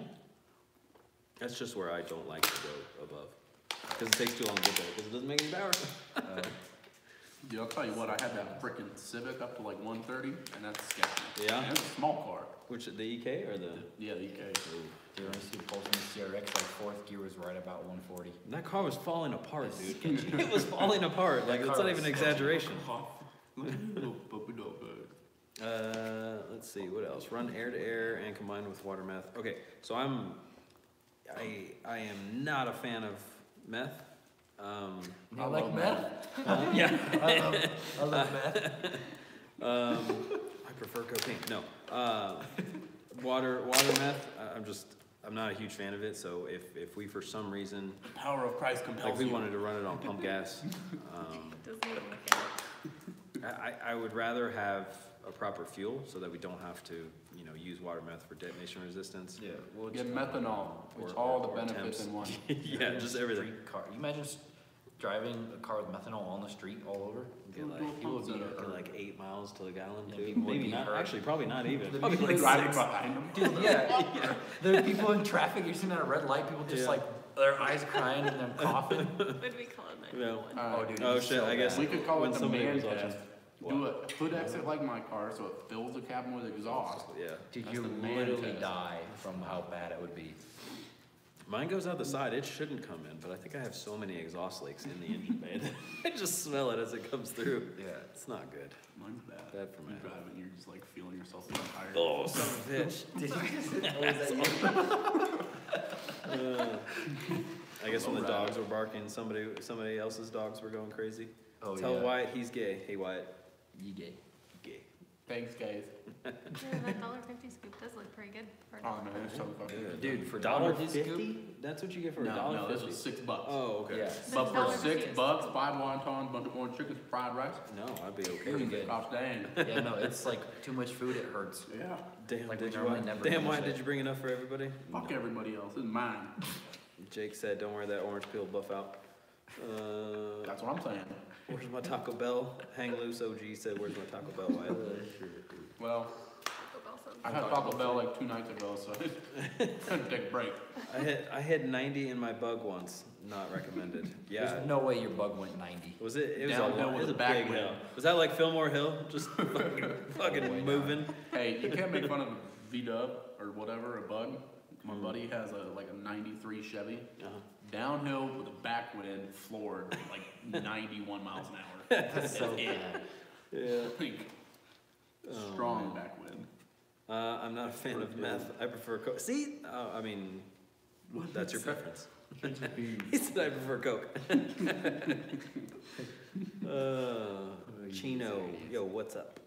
That's just where I don't like to go above. Because it takes too long to get there, because it doesn't make any power. Dude, I'll tell you what, I had that frickin' Civic up to like 130, and that's sketchy. Yeah? And it's a small car. Which, the EK or the? Yeah, the EK. Dude, when I see the Pulse in the CRX, like fourth gear was right about 140. That car was falling apart, It's dude. It was falling apart. Like, That it's car not was even an sketchy. exaggeration. Let's Let's see, what else? Run air to air and combined with water meth. Okay, so I am not a fan of meth. You like meth? Yeah. I love meth. I prefer cocaine. No. Water meth, I'm not a huge fan of it, so if we for some reason, The power of Christ compels like we you. wanted to run it on pump gas, Doesn't even look at I would rather have a proper fuel so that we don't have to, use water meth for detonation resistance. Yeah, well, Get methanol, which all the benefits in one. Yeah, just everything. Street car. You imagine driving a car with methanol on the street all over? Get like 8 miles to a gallon Yeah, too. people would Maybe be not. hurt. Actually, probably not even. The Probably people like Driving 6. behind them. Dude, yeah. There are people in traffic, you're sitting at a red light, people just Yeah. like, their eyes crying and then coughing. it. What do we call it? No. 911. Oh, dude. Oh it's shit! so I guess bad. We could call when it the somebody man was watching. test. Do a hood exit like my car so it fills the cabin with exhaust. Yeah. Dude, That's you the man literally test. die from how bad it would be. Mine goes out the side. It shouldn't come in, but I think I have so many exhaust leaks in the engine bay that I just smell it as it comes through. Yeah. It's not good. Mine's bad. Bad for You me. drive and you're just like feeling yourself on fire. Oh, son of a bitch. Did you just, I guess when the Alright. dogs were barking, somebody else's dogs were going crazy. Oh, Tell yeah. Wyatt he's gay. Hey Wyatt, You gay. gay. Thanks, guys. Yeah, that $1.50 scoop does look pretty good. For Oh man, it's so fucking good. Dude, for $1.50? $1.50? That's what you get for No, $1.50. no, this was $6. Oh, okay. Yeah. But for $6.50. $6, 5 wontons, bunch of orange chickens, fried rice. No, I'd be okay Pretty with good. Gosh dang. Yeah, no, it's like too much food, it hurts. Yeah. Damn, Like, we did you? normally never Damn, finish Wyatt, it. did you bring enough for everybody? Fuck No. everybody else. It's mine. Jake said, "Don't wear that orange peel buff out." That's what I'm saying. Where's my Taco Bell? Hang loose OG said, where's my Taco Bell? Wyatt? Well, Taco Bell sounds I had Taco Bell like 2 nights ago, so I had to take a break. I hit 90 in my bug once. Not recommended. Yeah. There's no way your bug went 90. Was it? It was Downhill it with was a a back big wind. hill. Was that like Fillmore Hill? Just fucking moving. Hey, you can't make fun of a V-dub or whatever, a bug. My buddy has a 93 Chevy. Uh-huh. Downhill with a backwind, floored like 91 miles an hour. That's so it. bad. Yeah. Like, strong backwind. I'm not a fan of meth. I prefer Coke. See? I mean, that's your preference. He said I prefer Coke. Chino, yo, what's up?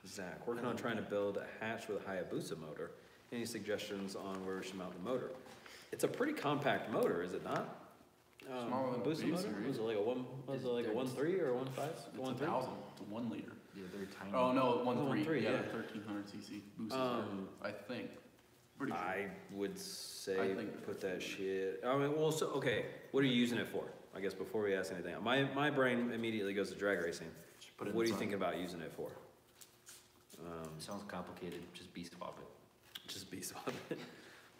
Zach, working on trying to build a hatch with a Hayabusa motor. Any suggestions on where we should mount the motor? It's a pretty compact motor, is it not? Smaller than a Hayabusa V motor? series. Was it like a 1.3 or a 1.5? It's 1,000. It's a 1 liter. Yeah, they're tiny. Oh no, 1.3. 1.3, Yeah, yeah. 1300 cc boosters. I think. Pretty sure. I would say I think put that shit. I mean, well, so okay. What are you using it for? I guess before we ask anything, my brain immediately goes to drag racing. Put it in What the are you sun. thinking about using it for? Sounds complicated. Just beast swap it. Just be swap it.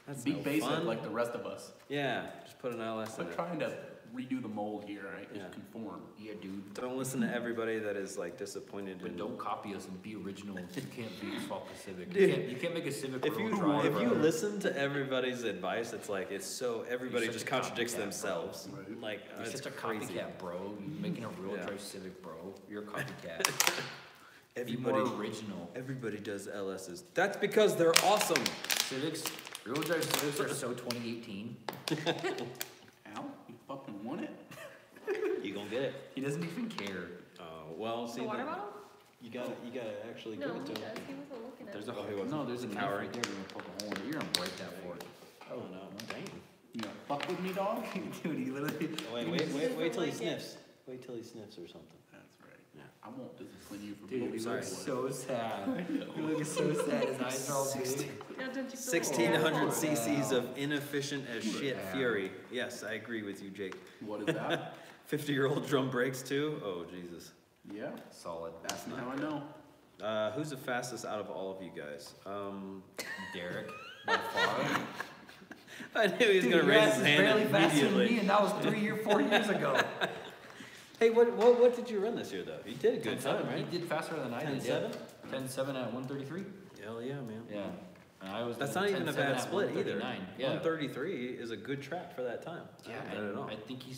That's Be no basic fun. like the rest of us. Yeah, just put an LS in Quit it. trying to redo the mold here, right? Yeah. Just conform. Yeah, dude. Don't listen to everybody that is like disappointed But in. don't copy us and be original. You can't beast swap a Civic. Dude. You can't make a Civic If real you drive. if you listen to everybody's advice, it's like it's so everybody You're just such a contradicts copycat, bro. themselves. Right. Like You're it's such a crazy. copycat, bro. You're making a real Yeah. drive Civic, bro. You're a copycat. Be Everybody, more original. everybody does LSs. That's because they're awesome. Civics, real drive Civics are so 2018. Al, you fucking want it? You gonna get it. He doesn't even care. Well, see, The water then bottle? you gotta actually No, give he it does. to him. He wasn't looking at There's it. a Oh, he wasn't. no. There's a knife Coward. right there. You're gonna poke a hole in it. You're gonna break that fork. Oh no, dang. You gonna fuck with me, dog? Dude, he literally. Wait till he like it. sniffs. Wait till he sniffs or something. That's right. Yeah. I won't discipline you for Dude, being he sorry. looks so sad. He looks so sad. His eyes are all big. Now, don't you feel 1600 like cc's of inefficient as shit Yeah. fury. Yes, I agree with you, Jake. What is that? 50-year-old drum brakes too. Oh Jesus. Yeah, Solid. that's how I know. Who's the fastest out of all of you guys? Derek, by far. I knew he was gonna your raise ass his is hand barely faster than me, immediately. and that was 4 years ago. Hey, what did you run this year though? You did a good time, 10-7. right? He did faster than I did. 10-7? 10-7 at 133. Hell yeah, man. Yeah. And I was. That's doing not even a 10-7 bad at split either. 139. Yeah. 133 is a good track for that time. Yeah, Not bad and at all. I think you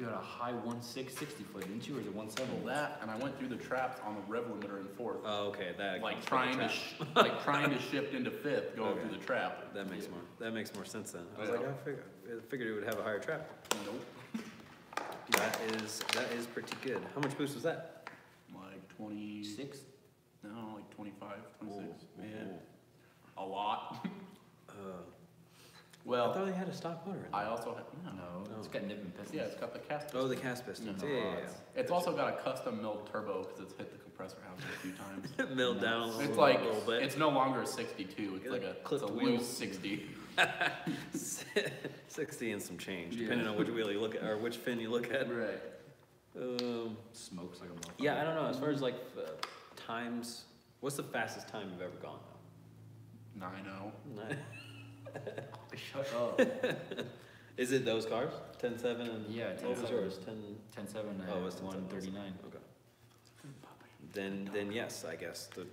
had a high 1.660 foot, didn't you, or was it 1.7? Well, that, and I went through the traps on the rev limiter in fourth. Oh, okay. That Like accounts for the trying to, trap. trying to shift into fifth, going Okay. through the trap. That makes more sense then. I was Yeah. like, I figured it would have a higher trap. Nope. That is pretty good. How much boost was that? Like 20, 6. no, like 25, 26. Oh, Yeah. A lot. I Well, thought they had a stock motor in I there. also have, no. No, it's got nip and pistons. Yeah, it's got the cast. Oh, the piston. cast pistons. No, Yeah, yeah, It's also got a custom milled turbo because it's hit the compressor house a few times. yeah. Milled down a It's little, like, little bit. it's no longer a 62, it's like a, it's Clipped a wheel. loose 60. 60 and some change, Yeah. depending on which wheel you look at or which fin you look at. Right. Smokes like a motherfucker. Yeah, I don't know. As far as like times, what's the fastest time you've ever gone? 9-0. Shut up. Is it those cars? 10.7 and Yeah, what was 10.7. yours? 10.7 at Oh, it was 10.7. 139. Okay. Then yes, I guess the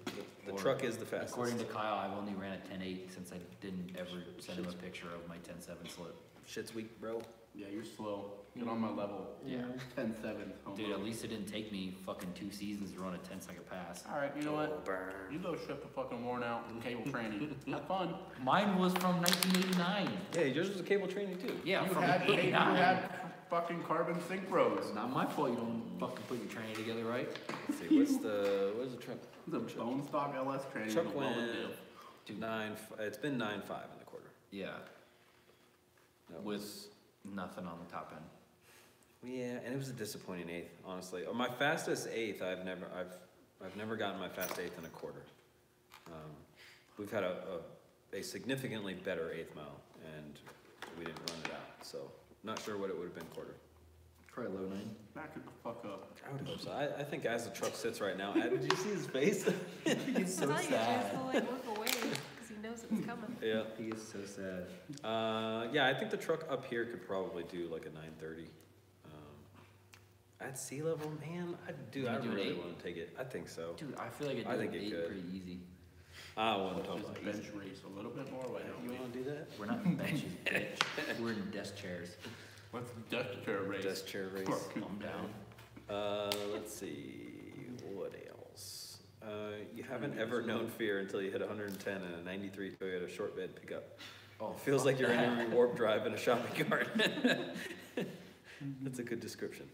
Or, truck is the fastest. According to Kyle, I've only ran a 10.8 since I didn't ever send him a picture of my 10.7 slip. Shit's weak, bro. Yeah, you're slow. Get on my level. Yeah. 10-7. Dude, at least it didn't take me fucking 2 seasons to run a 10-second pass. Alright, you know what? Oh, burn. You go ship the fucking worn out cable training. Have fun. Mine was from 1989. Yeah, yours was a cable training too. Yeah, You from had, you 89. had fucking carbon sync bros. Not my fault you don't fucking put your training together right. Let's see, what's the truck? The bone stock LS training. Truck with a welded went diff. Dude. It's been 9.5 in the quarter. Yeah, That with was- nothing on the top end. Yeah, and it was a disappointing eighth, honestly. My fastest eighth, I've never gotten my fast eighth in a quarter. We've had a significantly better eighth mile, and we didn't run it out. So not sure what it would have been quarter. Probably low 9. Back it the fuck up. I would hope so. I think as the truck sits right now, did you see his face? He's so I thought you sad. were like look away because he knows it's coming. Yeah. He is so sad. Yeah, I think the truck up here could probably do like a 930. At sea level, man, I Can you do an really 8? want to take it. I think so. Dude, I feel like I it think did it 8 could. pretty easy. I want to talk Just about bench easy. race a little bit more. Like, You want to do that? We're not in benches, bitch. We're in desk chairs. What's the desk chair race? Desk chair race. Calm down. Let's see, what else? You haven't ever known fear until you hit 110 in a 93 Toyota short bed pickup. Oh, Feels like you're that. entering warp drive in a shopping cart. That's a good description.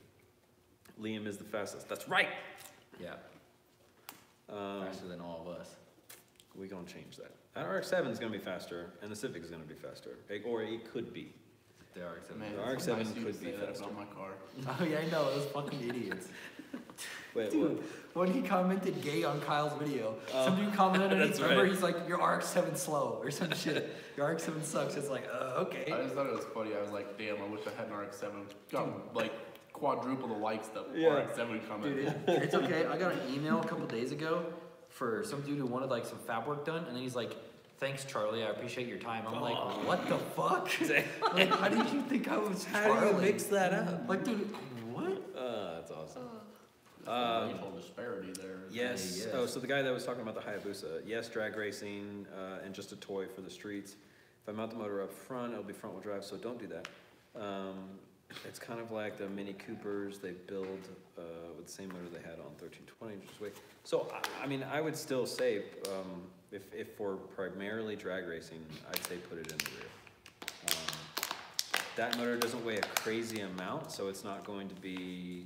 Liam is the fastest. That's right. Yeah, Um, faster than all of us. we gonna change that. That RX-7 is gonna be faster, and the Civic is gonna be faster, or it could be. The RX-7. Man, The it's RX-7 nice you could say be that faster. about my car. Oh yeah, I know, those fucking idiots. Wait, Dude, when he commented gay on Kyle's video, Oh, some dude commented underneath, that's remember, right. he's like, your RX-7 slow, or some shit. Your RX-7 sucks. It's like, okay. I just thought it was funny. I was like, damn, I wish I had an RX-7. Got like quadruple the likes that Yeah. RX-7 comment. Dude, it's okay. I got an email a couple days ago for some dude who wanted like some fab work done, and then he's like, "Thanks, Charlie. I appreciate your time." I'm like, "What the fuck? Like, how did you think I was how Charlie? do you mix that up? Like, dude, what? That's awesome. Ugh. Racial disparity there. Yes. Yes. Oh, so the guy that was talking about the Hayabusa, yes, drag racing, and just a toy for the streets. If I mount the motor up front, it'll be front wheel drive, so don't do that. It's kind of like the Mini Coopers they build with the same motor they had on 1320, which is way. So, I mean, I would still say, if for primarily drag racing, I'd say put it in the rear. That motor doesn't weigh a crazy amount, so it's not going to be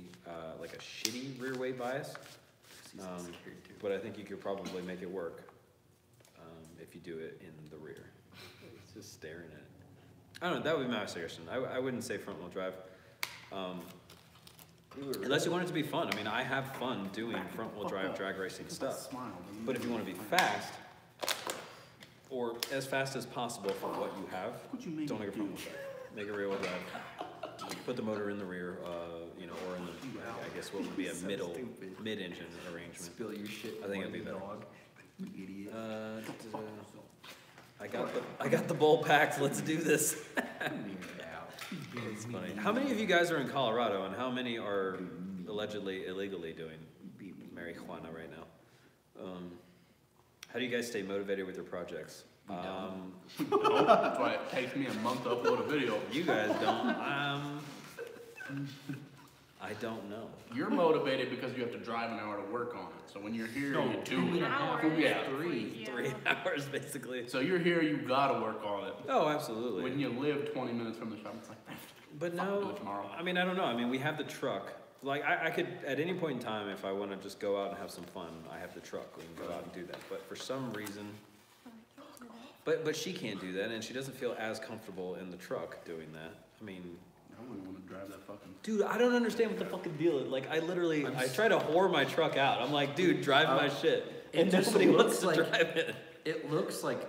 like a shitty rear weight bias. But I think you could probably make it work if you do it in the rear. It's just staring at it. I don't know, that would be my suggestion. I wouldn't say front wheel drive. Unless you want it to be fun. I mean, I have fun doing front wheel drive drag racing stuff. Smile. But if you want to be fast, or as fast as possible for what you have, What you mean don't make a do? front wheel drive. Make a rear wheel drive. Put the motor in the rear, you know, or in the, I guess what would be a So stupid. mid-engine arrangement. Spill your shit. I think it'd be better. Dog. You idiot. I got the bowl packed. Let's do this. It's It's funny. How many of you guys are in Colorado, and how many are allegedly illegally doing marijuana right now? How do you guys stay motivated with your projects? That's why it takes me a month to upload a video. You guys don't. I don't know. You're motivated because you have to drive an hour to work on it. So when you're here, No, you do 2.5 it. hours. Yeah. 3. Yeah. 3 hours, basically. So you're here, you gotta work on it. Oh, absolutely. When you live 20 minutes from the shop, it's like, But Fuck, do no, it tomorrow. I mean, I don't know. I mean, we have the truck. Like, I could, at any point in time, if I want to just go out and have some fun, I have the truck. We can go out and do that. But for some reason, but she can't do that, and she doesn't feel as comfortable in the truck doing that. I mean, I wouldn't want to drive that fucking. dude, I don't understand what the fucking deal is. Like, I try to whore my truck out. I'm like, dude, drive my shit. it And just nobody wants looks to like- drive it. It looks like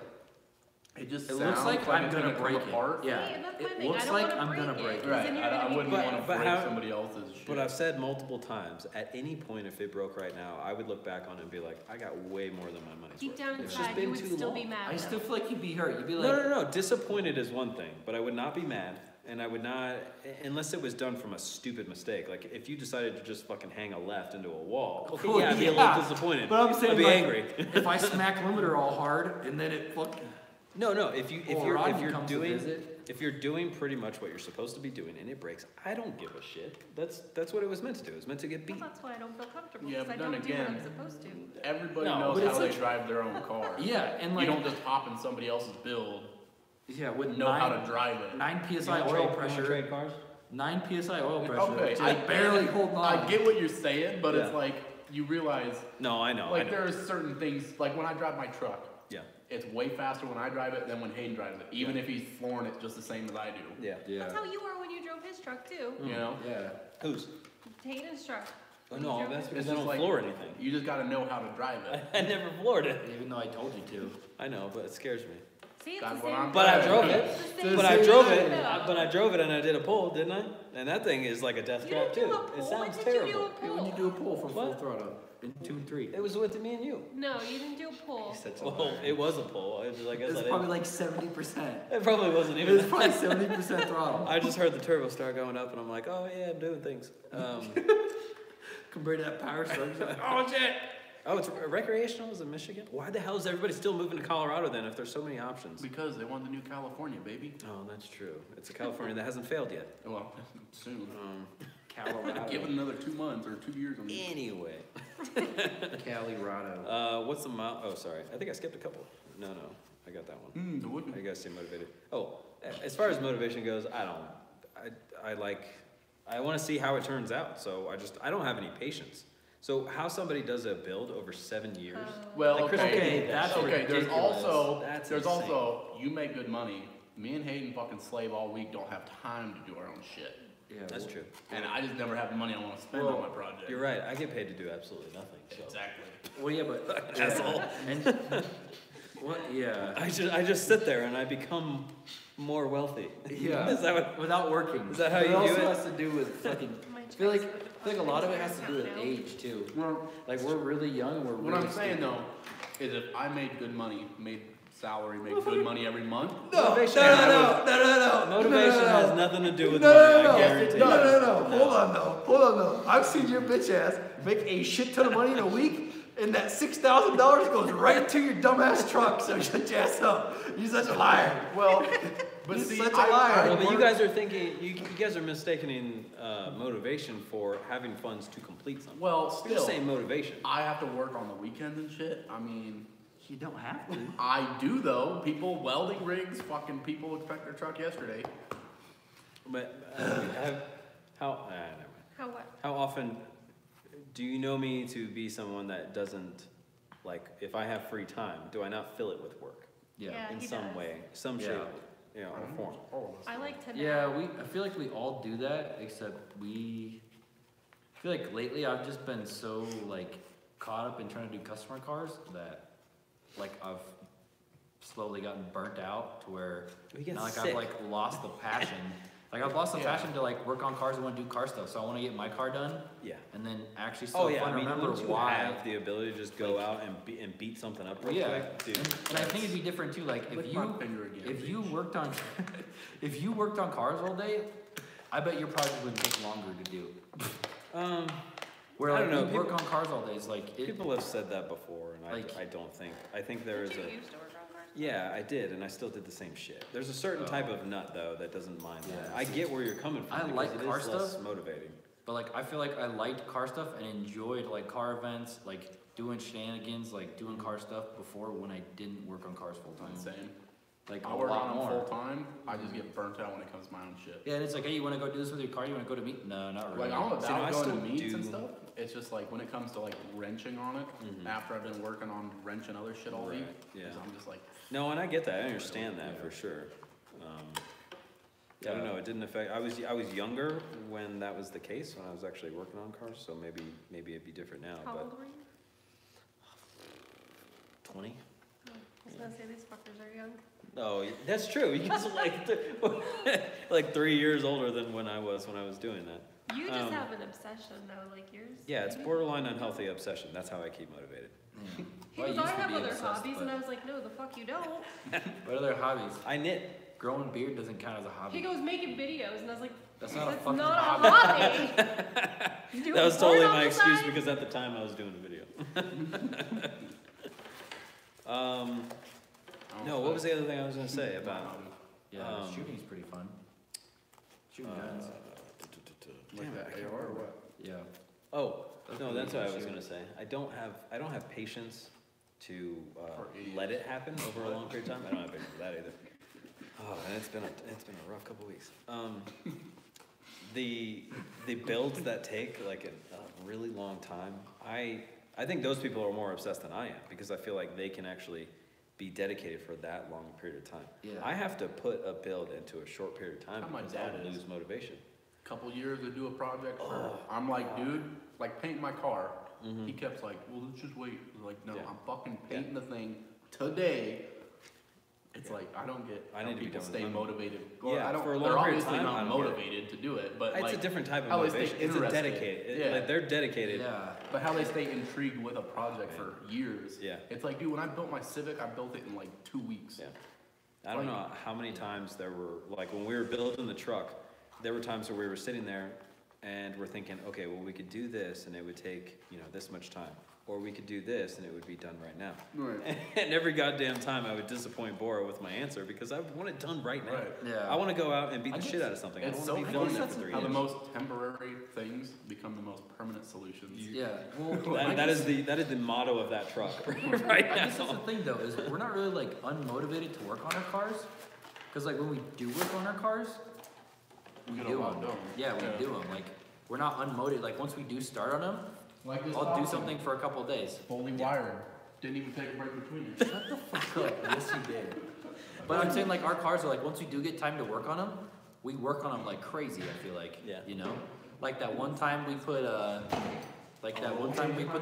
It just it sounds looks like I'm it's gonna come break it. apart. Yeah, See, that's my it thing. looks I don't like wanna I'm gonna break break it. it. Right, Then you're I gonna be wouldn't But- want to but break how- somebody else's shit. But I've said multiple times, at any point if it broke right now, I would look back on it and be like, I got way more than my money's Deep worth. down It's just inside, been you would too still long. be mad. I though. still feel like you'd be hurt. You'd be like, No. Disappointed is one thing, but I would not be mad, and I would not, unless it was done from a stupid mistake. Like, if you decided to just fucking hang a left into a wall, okay, Well, yeah, I'd be a yeah. little disappointed. But I'm saying, I'd be like, angry. if I smack limiter all hard and then it fucking No, Or Rodney comes to doing, visit. if you're doing pretty much what you're supposed to be doing and it breaks, I don't give a shit. That's what it was meant to do. It was meant to get Well, beat. that's why I don't feel comfortable, Yeah, because I but then don't do what I'm again- supposed to. Everybody No, knows but it's how they like- drive their own car. yeah, and You like don't just hop in somebody else's build, yeah, with know how to drive it. 9 psi oil pressure, cars? 9 psi oil pressure. Okay, just I barely holding on. I get what you're saying, but it's Yeah. like you realize, No, I know. like I know. there's certain things, like when I drive my truck, Yeah. it's way faster when I drive it than when Hayden drives it, even if he's flooring it just the same as I do. Yeah. That's Yeah, how you were when you drove his truck too. You know, yeah. Who's? Hayden's truck. Oh, When you no, drove that's his- because It's I just don't like- floor anything. you just got to know how to drive it. I never floored it. Even though I told you to. I know, but it scares me. See, it's That's the what same I'm But I thing. drove it. It's the same But I thing. drove it. No. But I drove it and I did a pull, didn't I? And that thing is like a death You trap didn't do too. a pull. It sounds When did you do terrible. a pull? When you do a pull from full What? throttle in 2 and 3. It was with me and you. No, you didn't do a pull. Well, it was a pull. I guess I It's didn't. probably like 70%. It probably wasn't even. It's probably 70% throttle. I just heard the turbo start going up, and I'm like, oh yeah, I'm doing things. Compared to that power stroke, it's like, oh shit. Oh, it's recreational is in Michigan. Why the hell is everybody still moving to Colorado then if there's so many options? Because they want the new California, baby. Oh, that's true. It's a California that hasn't failed yet. Well, soon. Colorado. Give it another 2 months or 2 years. Anyway, Colorado. what's the mile? Oh, sorry. I think I skipped a couple. No, I got that one. The wood. You guys seem motivated. Oh, as far as motivation goes, I want to see how it turns out. So I don't have any patience. So how somebody does a build over 7 years? Well, Like Chris okay, Hayden did that that's shit. okay. There's ridiculous. That's there's insane. also you make good money. Me and Hayden fucking slave all week. Don't have time to do our own shit. Yeah, That's true. And I just never have the money I want to spend on my project. You're right. I get paid to do absolutely nothing. So. Exactly. Well, yeah, but Asshole. And what? Yeah. I just sit there and I become more wealthy. Yeah. Is that what? Without working. Is that how But you it do also it? has to do with fucking. I feel like a lot of it has to do with age too. Well, Like we're really young and we're what really I'm saying stupid. though is if I made good money, made salary, made good money every month. Motivation No. has nothing to do with No, money. no, I no. guarantee. No. Hold on though. I've seen your bitch ass make a shit ton of money in a week, and that $6,000 goes right to your dumbass truck. So shut your ass up. You're such a liar. Well, but You're see, such a liar. Well, but you work- guys are thinking, you guys are mistaking motivation for having funds to complete something. Well, You're still, just saying motivation. I have to work on the weekends and shit. I mean, You don't have to. I do though. People welding rigs, fucking people expect their truck yesterday. But how? Never mind. How what? How often do you know me to be someone that doesn't like? If I have free time, do I not fill it with work Yeah, in he some does. way, some Yeah. shape, or form? I like to know. Yeah, I feel like we all do that, except I feel like lately I've just been so like caught up in trying to do customer cars that like I've slowly gotten burnt out to where You get now like sick. I've like lost the passion. Like I've lost the passion to like work on cars and want to do car stuff. So I want to get my car done Yeah. and then actually still Oh yeah. fun I mean, remember once you why. have the ability to just go out and beat something up real Yeah, quick, dude. and I think it'd be different too. Like Lick if my you finger again, if you bitch. worked on if you worked on cars all day, I bet your project would take longer to do. Where I like don't know, you work on cars all day is like it, People have said that before, and Like- I don't think. I think there is Didn't a. you used to work on cars? Yeah, I did, and I still did the same shit. There's a certain type of nut though that doesn't mind that. Yeah. I get where you're coming from. I because like it car is less stuff. motivating. but like I feel like I liked car stuff and enjoyed like car events, like doing shenanigans, like doing car stuff before when I didn't work on cars full time. Insane. Like I a work lot on them more. full time. I just get burnt out when it comes to my own shit. Yeah, and it's like, hey, you want to go do this with your car? You want to go to meet? No, not really. Like I'm about See, no, I going still to meets and do- stuff. It's just like when it comes to like wrenching on it. After I've been working on wrenching other shit all week, Right, yeah. 'cause I'm just like, No, and I get that. I understand that for sure. I don't know. It didn't affect. I was younger when that was the case. When I was actually working on cars, so maybe it'd be different now. How but old were you? 20. I was gonna say these fuckers are young. Oh, that's true. You guys are like 3 years older than when I was doing that. You just Um, have an obsession though, like yours. Yeah, it's maybe? borderline unhealthy obsession. That's how I keep motivated. Yeah. He Well, goes, I I used to have be other obsessed, hobbies, and but- I was like, no, the fuck you don't. What other hobbies? I knit. Growing beard doesn't count as a hobby. He goes making videos, and I was like, That's not a that's fucking not a hobby. hobby. You doing That was porn totally on my the excuse side? because at the time I was doing a video. I don't No, know. what was the other thing I was gonna say about? Yeah, shooting's pretty fun. Shooting guns. Like Damn it, I that can't AR or remember. what? Yeah. Oh, That's no, pretty that's what I good was shooting. gonna say. I don't have patience to For idiots. let it happen over a long period of time. I don't have patience for that either. Oh, and it's been a rough couple weeks. The builds that take like a really long time. I think those people are more obsessed than I am because I feel like they can actually be dedicated for that long period of time. Yeah. I have to put a build into a short period of time How my because dad I'll is. lose motivation. Couple years to do a project for, I'm like, dude, like paint my car. He kept like, well, let's just wait. I was like, no, Yeah. I'm fucking painting the thing today. It's like, I don't get I how need to be people done with stay them. motivated. Yeah, I don't, for a long they're period of obviously time, I not don't get it. motivated to do it, but It's like, a different type of how they stay motivation. It's a interested. dedicated. Yeah. Like they're dedicated. Yeah. but how they stay intrigued with a project for years. Yeah. It's like, dude, when I built my Civic, I built it in like 2 weeks. Yeah. I don't know how many times there were, like when we were building the truck, there were times where we were sitting there and we're thinking, okay, well, we could do this and it would take, this much time. Or we could do this and it would be done right now. Right. And every goddamn time I would disappoint Bora with my answer because I want it done right now. Right. Yeah. I want to go out and beat I the guess shit out of something. I It's don't so want to be funny building it for 3 how the years. most temporary things become the most permanent solutions. Yeah. Well, That is the motto of that truck right I guess that's now. the thing though, is we're not really like unmotivated to work on our cars. Cause like when we do work on our cars, we get a do lot them. done. Yeah, we Yeah. do them. Like we're not unmotivated. Like once we do start on them, Like this I'll do Falcon, something for a couple of days. fully wired. Didn't even take a break between it. Shut the fuck up. Yes, you did. But I'm saying like our cars are like once we do get time to work on them, we work on them like crazy. I feel like. Yeah. You know, like that one time we put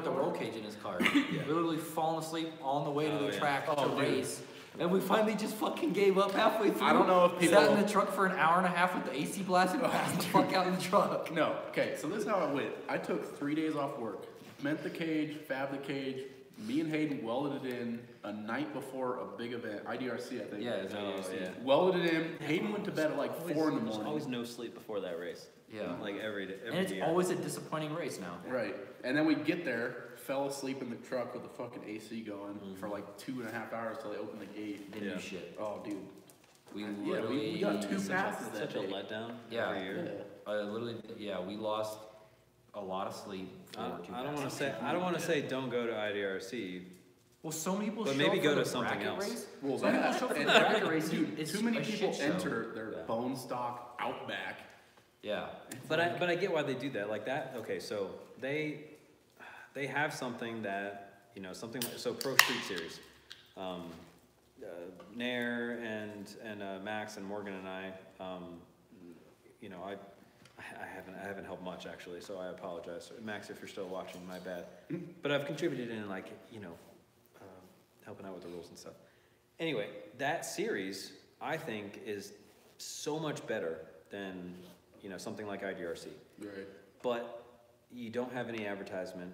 the roll cage in his car. Literally falling asleep on the way to Oh, the yeah. track Oh, to dude. race. And we finally just fucking gave up halfway through. I don't know if people- sat in the truck for an hour and a half with the AC blasted, passed the fuck out in the truck. No, okay, so this is how I went. I took 3 days off work, meant the cage, fabbed the cage. Me and Hayden welded it in a night before a big event, IDRC, I think. Yeah, it's Oh, IDRC. yeah. Welded it in. Hayden went to bed at like 4 in the There's morning. always no sleep before that race. Yeah. Like every day. And it's always a disappointing race now. Right, and then we get there, fell asleep in the truck with the fucking AC going for like 2.5 hours till they opened the gate. Didn't Yeah. do shit. Oh, dude. We Yeah, literally we got 2 Such passes a, that such a day. letdown Yeah. every year. we lost a lot of sleep for two I don't want to passes. say don't go to IDRC. Well, so many people But show maybe up go for to the something bracket else. race. Well, So many people show up for the bracket race, dude, it's too many a people shit show. enter their Yeah. bone stock Outback. Yeah. But I get why they do that. Like that. Okay, so they have something that something like Pro Street Series. Nair and Max and Morgan and I haven't helped much actually, so I apologize. Max, if you're still watching, my bad. But I've contributed in helping out with the rules and stuff. Anyway, that series I think is so much better than something like IDRC. Right. But you don't have any advertisement,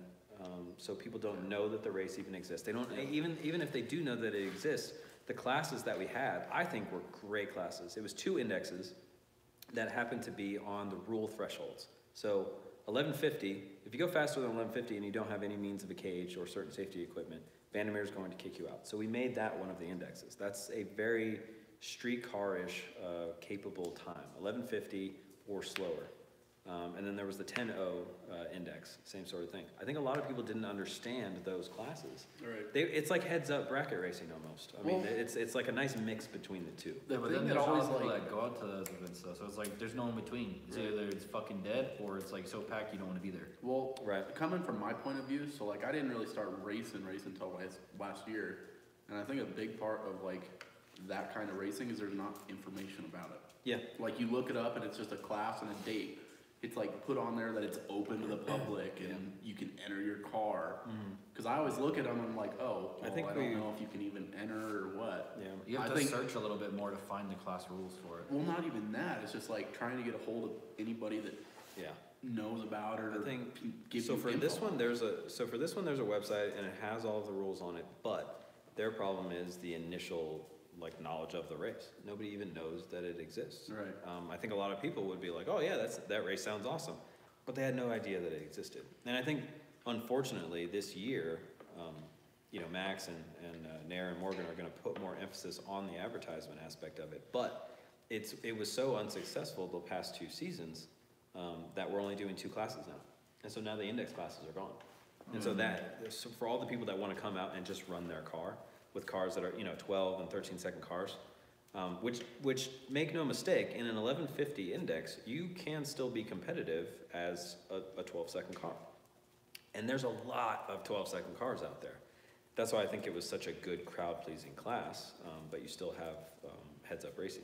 so people don't know that the race even exists. They don't even if they do know that it exists. The classes that we had, I think, were great classes. It was 2 indexes that happened to be on the rule thresholds. So 1150, if you go faster than 1150 and you don't have any means of a cage or certain safety equipment, Vandermeer is going to kick you out. So we made that one of the indexes. That's a very street car-ish capable time, 1150 or slower. And then there was the 10.0 index, same sort of thing. I think a lot of people didn't understand those classes. Right. It's like heads-up bracket racing almost. I mean, Well- it's like a nice mix between the two. Yeah, but thing then that there's always, always people like- that go out to those events though, so it's like there's no in between. It's either it's fucking dead or it's like so packed you don't want to be there. Well, Right. coming from my point of view, so like I didn't really start racing until last year, and I think a big part of like that kind of racing is there's not information about it. Yeah. Like you look it up and it's just a class and a date. It's like put on there that it's open to the public and you can enter your car. Because I always look at them and I'm like, oh, I well, think I we- don't know if you can even enter or what. Yeah. You have I to think- search a little bit more to find the class rules for it. Well, not even that. It's just like trying to get a hold of anybody that Yeah. knows about it or I think can give so. you For info. this one, there's a website and it has all of the rules on it. But their problem is the initial knowledge of the race. Nobody even knows that it exists. Right. I think a lot of people would be like, "Oh yeah, that race sounds awesome," but they had no idea that it existed. And I think, unfortunately, this year, Max and Nair and Morgan are going to put more emphasis on the advertisement aspect of it. But it was so unsuccessful the past 2 seasons that we're only doing 2 classes now, and so now the index classes are gone. And so for all the people that want to come out and just run their car with cars that are 12 and 13-second cars, which make no mistake, in an 1150 index, you can still be competitive as a 12-second car. And there's a lot of 12-second cars out there. That's why I think it was such a good crowd-pleasing class, but you still have heads-up racing.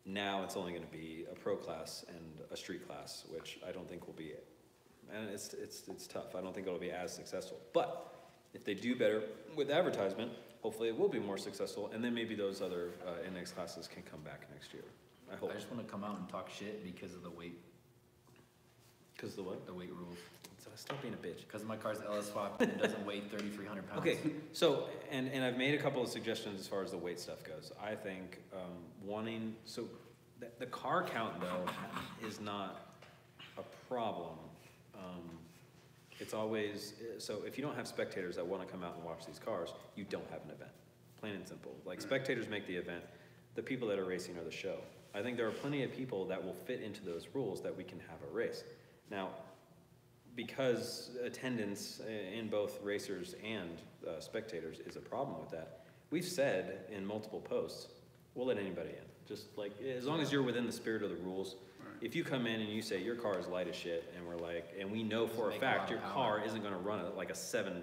Now it's only going to be a pro class and a street class, which I don't think will be, and it's tough. I don't think it'll be as successful. But If they do better with advertisement, hopefully it will be more successful, and then maybe those other NX classes can come back next year. I hope. I just want to come out and talk shit because of the weight. Because the what? The weight rules. So stop being a bitch. Because my car's LS swap and it doesn't weigh 3,300 pounds. Okay, so, and I've made a couple of suggestions as far as the weight stuff goes. I think the car count though is not a problem. It's always, so if you don't have spectators that want to come out and watch these cars, you don't have an event, plain and simple. Like spectators make the event, the people that are racing are the show. I think there are plenty of people that will fit into those rules that we can have a race. Now, because attendance in both racers and spectators is a problem with that, we've said in multiple posts, we'll let anybody in. Just like, as long as you're within the spirit of the rules. If you come in and you say your car is light as shit, and we're like, and we know for a fact your car isn't gonna run at like a 7.9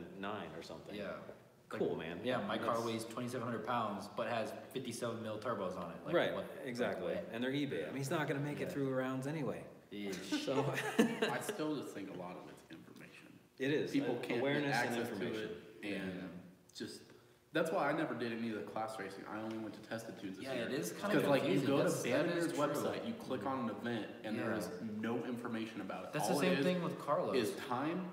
or something. Yeah. Cool, man. Yeah, my car weighs 2,700 pounds, but has 57 mil turbos on it. Like, Right, what, exactly. And they're eBay. I mean, he's not gonna make it through rounds anyway. So I still just think a lot of it's information. it is. People can't Awareness get and access to information. it, and just, that's why I never did any of the class racing. I only went to tested tunes this Yeah, year. it is kind of Because like you confusing. go to That is Banner's true. website, you click on an event, and there Yeah. is no information about it. That's All the it same is thing with Carlos. Is time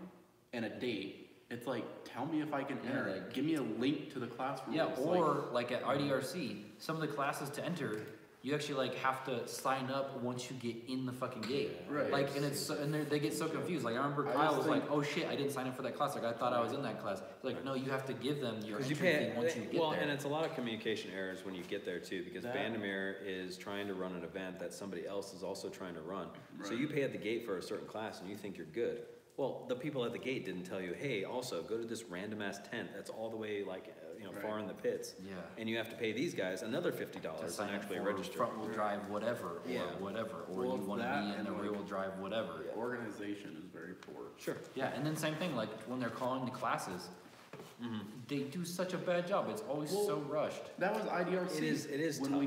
and a date. It's like, tell me if I can Yeah, enter. like- Give me a link to the class rules. Yeah, Like, or like at IDRC, some of the classes to enter, you actually like have to sign up once you get in the fucking gate. Right. Like, and it's so, and they get so confused. Like I remember I Kyle just was think- like, "Oh shit, I didn't sign up for that class. Like I thought I was in that class." It's like, no, you have to give them your Because entry you pay, fee once you get well, there. and it's a lot of communication errors when you get there too, because That- Bandamere is trying to run an event that somebody else is also trying to run. So Right. you pay at the gate for a certain class and you think you're good. Well, the people at the gate didn't tell you, hey, also go to this random ass tent that's all the way like, far in the pits. Yeah. And you have to pay these guys another To $50 and sign up actually for register. front wheel drive whatever, or Yeah. whatever, or Well, you it's want to that be in and, the like- rear wheel drive whatever. the organization is very poor. Sure. Yeah, and then same thing, like when they're calling the classes, they do such a bad job. It's always Well, so rushed. That was IDRC. It is when tough.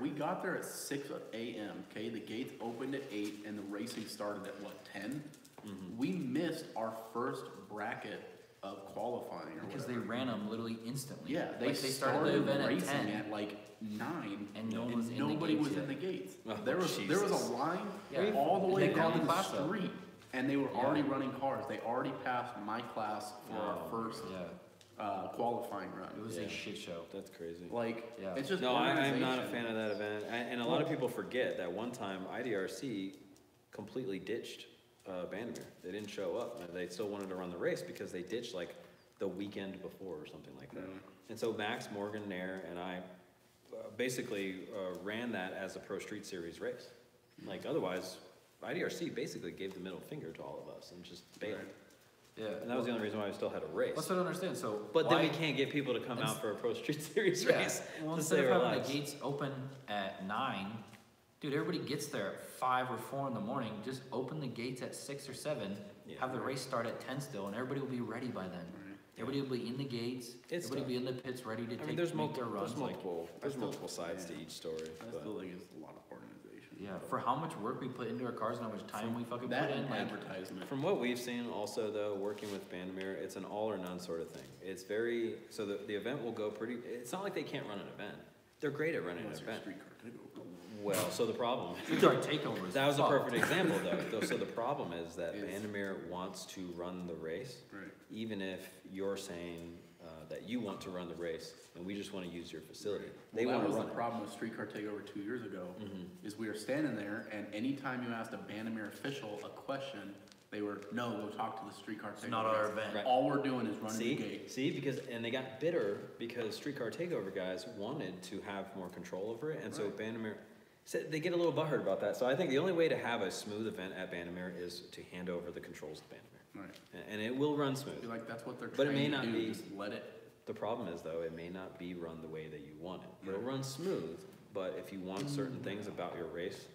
we got there at 6 a.m. Okay, the gates opened at 8, and the racing started at what 10? We missed our first bracket of qualifying or Because whatever. they ran them literally instantly. Yeah, they Like, started the event at racing 10. at like 9, And no one was in the nobody gates was yet. in the gates. Oh, there was Jesus. a line Yeah. all the And way they called down the the class up. street, and they were Yeah. already running cars. They already passed my class for our first Yeah, qualifying run. it was Yeah. a shit show. That's crazy. Like, Yeah. it's just No, I'm not a organization. fan of that event. And a lot of people forget that one time IDRC completely ditched Bandamere. They didn't show up. And they still wanted to run the race because they ditched like the weekend before or something like that. And so Max, Morgan, Nair, and I basically ran that as a Pro Street Series race. Like otherwise, IDRC basically gave the middle finger to all of us and just bailed. Right. Yeah. And that was the only reason why we still had a race. That's what I don't understand. So, But then why- we can't get people to come Ins- out for a Pro Street Series Yeah. race Well, to instead save of our having lives. the gates open at 9, dude, everybody gets there at 5 or 4 in the morning. Just open the gates at 6 or 7. Yeah. Have the race start at 10 still, and everybody will be ready by then. Everybody will be in the gates. It's everybody will be in tough. the pits ready to I mean, take there's make their multiple, runs. Like, there's still- multiple sides to yeah. each story. I but- still think it's a lot of organization. yeah, for how much work we put into our cars and how much time we fucking That put in, and like, advertisement. From what we've seen also though, working with Bandamere, it's an all or none sort of thing. It's very, so the event will go pretty, it's not like they can't run an event. They're great at running an Unless you're a event. streetcar takeover. Well, so the problem, our takeovers. that was a fucked. perfect example though. So the problem is that Is- Bandamere wants to run the race, Right. even if you're saying that you want to run the race and we just want to use your facility. They Well, want that to was run the it. problem with Streetcar Takeover 2 years ago, Mhm. is we were standing there, and anytime you asked a Bandamere official a question, they were, no, go talk to the Streetcar Takeover. It's not our guys. event. Right. All we're doing is running the gate. See, because, and they got bitter because Streetcar Takeover guys wanted to have more control over it, and so Right. Bandamere, so they get a little butthurt about that. So I think the only way to have a smooth event at Bandamere is to hand over the controls to Bandamere. Right. And it will run I smooth. feel like that's what they're But it may trying to not do, be- just let it. The problem is though, it may not be run the way that you want it. It'll Right. run smooth, but if you want certain things about your race,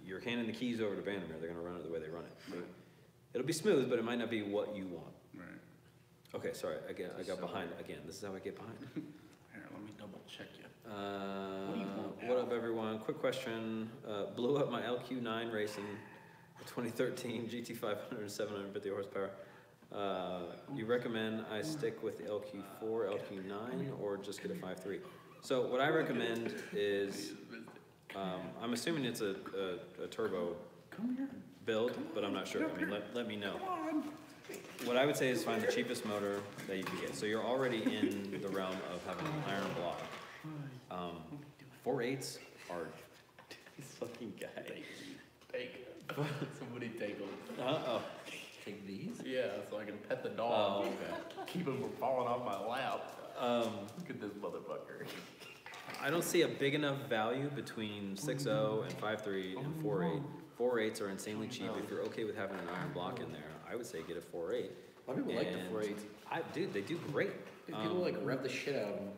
you're handing the keys over to Bandamere, they're gonna run it the way they run it. Right. It'll be smooth, but it might not be what you want. Right. Okay, sorry, again, I got So- behind, again, this is how I get behind. Here, let me double check you. What do you want What now? up, everyone? Quick question. Blew up my LQ9 racing, 2013 GT500 750 horsepower. You recommend I stick with the LQ4, LQ9, or just get a 5.3? So what I recommend is, I'm assuming it's a turbo build, but I'm not sure. I mean, let me know. What I would say is find the cheapest motor that you can get. So you're already in the realm of having an iron block. 4.8s are this fucking guy. Somebody take them. Uh-oh. Take these? Yeah, so I can pet the dog. Oh, okay. Keep him from falling off my lap. Look at this motherfucker. I don't see a big enough value between 6.0 and 5.3 and 4.8. 4.8s are insanely cheap. If you're okay with having an iron block in there, I would say get a 4.8. A lot of people like the 4.8s. Dude, they do great. People like rev the shit out of them.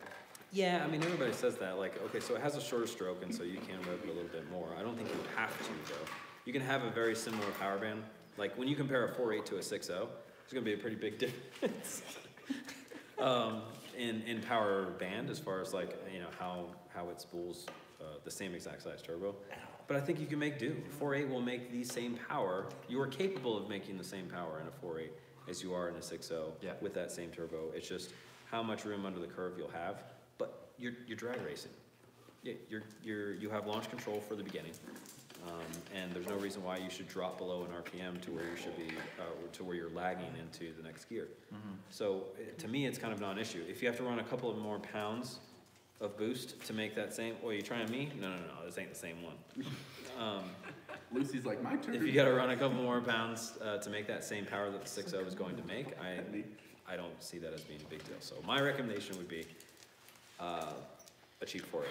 Yeah, I mean, everybody says that. Like, okay, so it has a shorter stroke, and so you can rev it a little bit more. I don't think you have to, though. You can have a very similar power band. Like, when you compare a 4.8 to a 6.0, there's gonna be a pretty big difference in power band as far as like, you know, how it spools the same exact size turbo. But I think you can make do. 4.8 will make the same power. You are capable of making the same power in a 4.8 as you are in a 6.0 with that same turbo. It's just how much room under the curve you'll have. But you're drag racing. You have launch control for the beginning, and there's no reason why you should drop below an RPM to where you should be, to where you're lagging into the next gear. So to me, it's kind of not an issue. If you have to run a couple of more pounds of boost to make that same, well, you trying me? No, this ain't the same one. Lucy's like, my turn. If you got to run a couple more pounds to make that same power that the 6.0 is going to make, I don't see that as being a big deal. So my recommendation would be a cheap 4.8.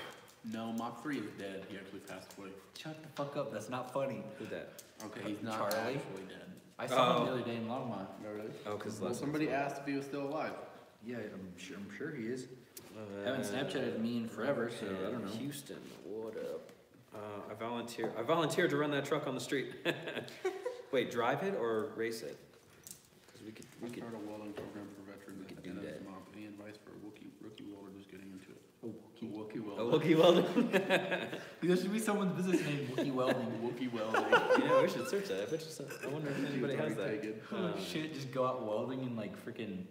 No, Mach 3 is dead. He actually passed away. Shut the fuck up, that's not funny. Who's that? Okay, he's not Charlie? actually dead. I saw him the other day in Longmont. Oh, because Well, somebody asked if he was still alive. Yeah, I'm sure he is. Haven't Snapchatted me in forever, so I don't know. Houston, what up? I volunteered to run that truck on the street. Wait, drive it or race it? Because we could. Start a welding program for veterans could at do that. NSMOP. Any advice for a rookie welder just getting into it? Oh, Wookie A welder. Wookie welding? There should be someone's business name, Wookie Welding. Wookie welding. Yeah, we should search that. I bet you I wonder if anybody has that. Oh shit, just go out welding and like freaking,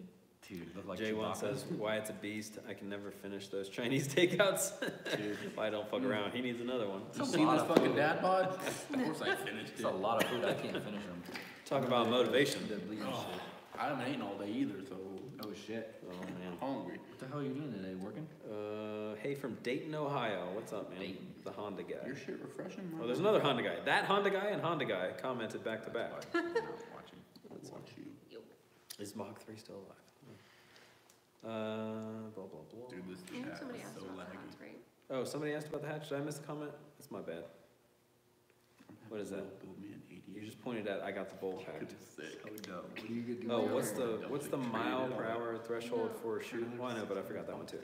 dude, look like J1 Chewbacca. says, why it's a beast. I can never finish those Chinese takeouts. Dude. Why don't fuck around? He needs another one. You seen this fucking dad bod? Of course I finished It's it. a lot of food, I can't finish them. Talk about motivation. I haven't eaten all day either, so Oh shit. Oh, man. I'm hungry. What the hell are you doing today, working? Hey, from Dayton, Ohio. What's up, man? Dayton. The Honda guy. Your shit refreshing? Oh, there's another Honda guy. That Honda guy and Honda guy commented back to back. Watching. Watch you. Is Mach 3 still alive? Blah, blah, blah. Dude, this I think chat somebody is asked so about that, laggy. that's right. Oh, somebody asked about the hatch. Did I miss the comment? That's my bad. What is that? Build me an 80. You just pointed at, I got the bowl packed. Sick. What are you gonna do? Oh, there? what's the mile per hour threshold for a shoot? Well, I know, but I forgot that one too.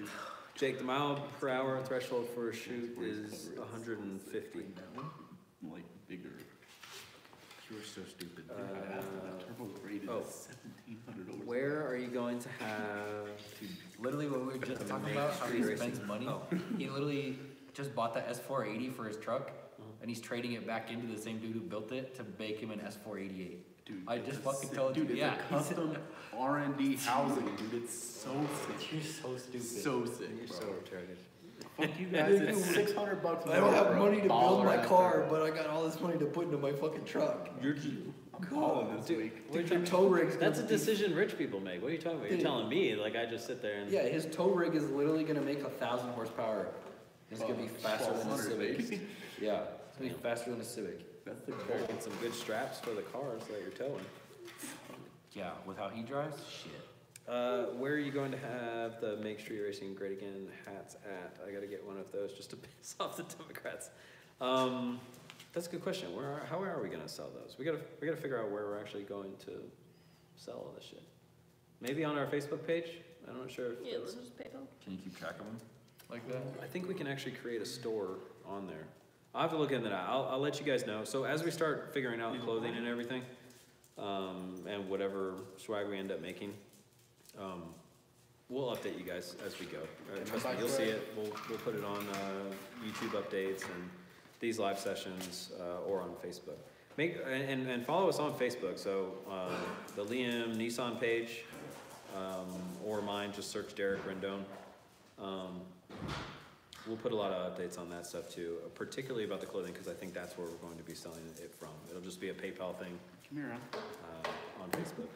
Jake, the mile per hour threshold for a shoot is 150. Like bigger. You're so stupid. Turbo rated oh. is 1,700 horsepower. Where are you going to have? Literally what we were just talking about, how he spends money. He literally just bought the S480 for his truck, and he's trading it back into the same dude who built it to make him an S488. Dude, I it's just a fucking sick- told dude, you, it's yeah. a custom R&D housing, dude. It's so sick. You're so stupid. So sick, You're bro. so retarded. Fuck you guys. It's $600 more. I don't have for a money to build baller my ass car, turbo. but I got all this money to put into my fucking truck. I'm calling this week. Your tow rig's That's a gonna be- decision rich people make. What are you talking about? You're Dude. telling me like I just sit there and. Yeah, his tow rig is literally gonna make 1,000 horsepower. It's gonna be faster than a 1,200, Civic. Yeah, it's gonna be faster than a Civic. That's the Better goal. get some good straps for the cars that you're towing. Yeah, with how he drives, shit. Where are you going to have the Make Street Racing Great Again hats at? I gotta get one of those just to piss off the Democrats. That's a good question. How are we gonna sell those? We gotta figure out where we're actually going to sell all this shit. Maybe on our Facebook page. I'm not sure if Yeah, that's- let's just pay them. Can you keep track of them like that? I think we can actually create a store on there. I'll have to look into that. I'll let you guys know. So as we start figuring out clothing and everything, and whatever swag we end up making, we'll update you guys as we go. Trust me, you'll see it. We'll put it on YouTube updates and these live sessions or on Facebook. and follow us on Facebook. So the Liam Nissan page, or mine, just search Derek Rendon. We'll put a lot of updates on that stuff too, particularly about the clothing, because I think that's where we're going to be selling it from. It'll just be a PayPal thing Come here, on Facebook.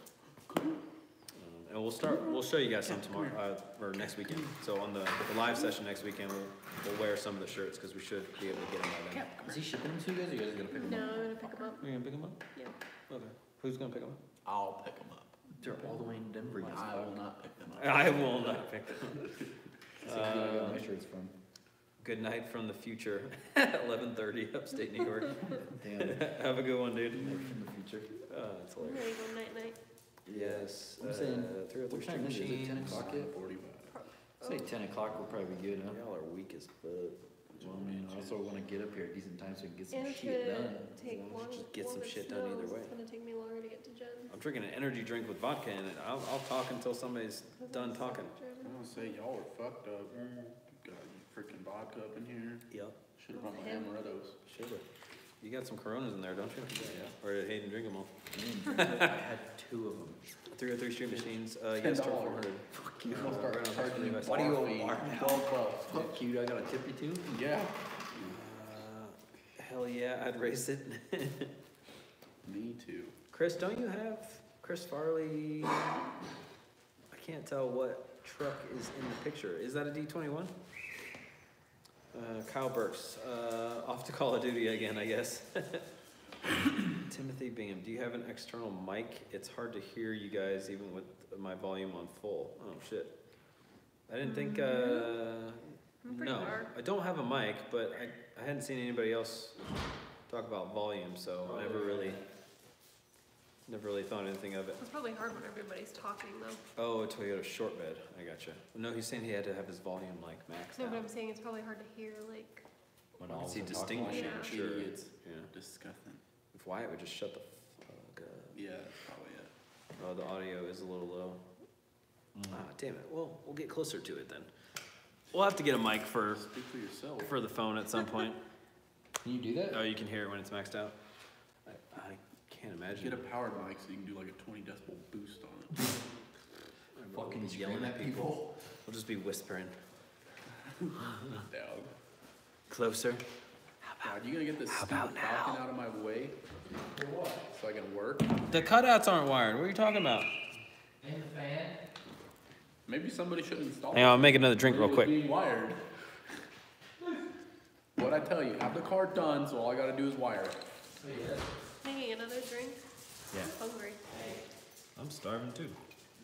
And we'll show you guys some tomorrow, or next weekend. So on the live session next weekend, we'll wear some of the shirts, because we should be able to get them by then. Is he shipping them to you guys, or you guys gonna pick them No, up? I'm gonna pick them up. You're gonna pick them up? Yeah. Okay. Who's gonna pick them up? I'll pick them up. They're all the way in Denver. I will not pick them up. I will not pick them up. That's exactly where I got my shirts from. Good night from the future, 11:30, upstate New York. Damn. Have a good one, dude. From the future. It's I'm hilarious. ready to go night-night. Yes. I'm saying, 303 what time is it? Is it 10 o'clock yet? 45. Say 10 o'clock will probably be good, huh? Y'all are weak as fuck. Well, I mean, I also wanna get up here at decent time so we can get some And it's shit gonna done. take Well, long. just get while some it shit done either snows, way. It's gonna take me longer to get to Jen's. I'm drinking an energy drink with vodka in it. I'll talk until somebody's done talking. I'm gonna say y'all are fucked up. Got freaking vodka up in here. Yep. Should've brought my amarettos. Should've. You got some Coronas in there, don't you? Yeah. Or did Hayden drink them all? I had 2 of them. 303 Street Machines, yes, turn $10. 400. Fuck you. I'm gonna start right on charging you Levi's. Why do you bar owe fee, bar now? $12. Fuck you, I gotta tip you too? Yeah. Hell yeah, I'd race it. Me too. Chris, don't you have Chris Farley? I can't tell what truck is in the picture. Is that a D21? Kyle Burks, off to Call of Duty again, I guess. Timothy Bingham, do you have an external mic? It's hard to hear you guys even with my volume on full. Oh shit. I didn't think, I'm pretty no, far. I don't have a mic, but I hadn't seen anybody else talk about volume, so I never really thought anything of it. It's probably hard when everybody's talking though. Oh, a Toyota short bed, I gotcha. No, he's saying he had to have his volume like maxed No, out. but I'm saying it's probably hard to hear, like, When I all can of see them talk distinguishing, Yeah. sure. Idiots. Yeah. Disgusting. If Wyatt would just shut the fuck up. Yeah, that's probably it. Oh, the audio is a little low. Ah, damn it. Well, we'll get closer to it then. We'll have to get a mic for Speak for yourself. the phone at some point. Can you do that? Oh, you can hear it when it's maxed out. I can't imagine. Get a powered mic so you can do like a 20 decibel boost on it. Fucking He's yelling at people. We'll just be whispering. Down. Closer. God, you gonna get this stupid Falcon out of my way? For what? So I can work? The cutouts aren't wired. What are you talking about? In the fan? Maybe somebody should install Hang on, I'll make another drink real It was quick. being wired. What'd I tell you? Have the car done, so all I gotta do is wire it. making another drink. Yeah. I'm hungry. I'm starving too.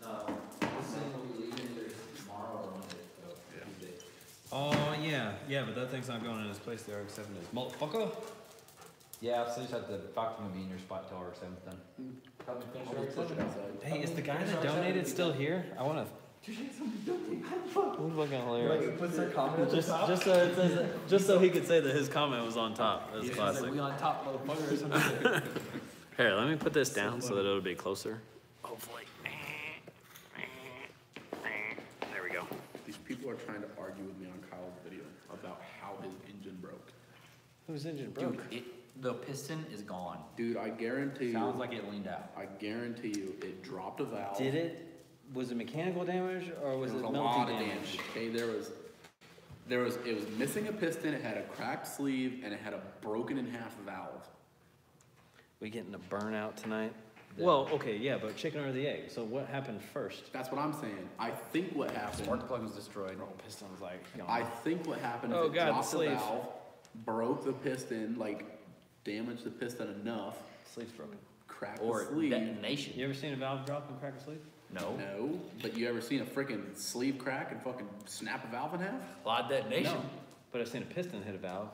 No, this thing will be leaving either tomorrow or Monday, so Tuesday. Oh, yeah, but that thing's not going in his place. The RX-7 is. Motherfucker. Yeah, so you just have to vacuum be in your spot till our 7th done. Help me finish I'll our just push it outside. Hey, is the guy that donated still here? I wanna. Fucking hilarious. Puts their comment Just so it says, just so he could say that his comment was on top. That's classic. we on top, motherfucker, or something. Here, let me put this down so that it'll be closer. Hopefully. There we go. These people are trying to argue with me on Kyle's video about how his engine broke. Whose engine Dude, the piston is gone. Dude, I guarantee you. Sounds like it leaned out. I guarantee you, it dropped a valve. Did it? Was it mechanical damage or was There it was a melting lot of damage? damage. Okay, it was missing a piston, it had a cracked sleeve, and it had a broken in half valve. We getting a burnout tonight? Well, okay, yeah, but chicken or the egg? So what happened first? That's what I'm saying. I think what happened. Spark plug was destroyed. Piston's like, I think what happened is Oh, it God, the dropped the sleeve. valve, broke the piston, like damaged the piston enough, sleeve's broken. cracked Or the sleeve. detonation. You ever seen a valve drop and crack a sleeve? No. No, but you ever seen a freaking sleeve crack and fucking snap a valve in half? A lot of detonation. No. But I've seen a piston hit a valve.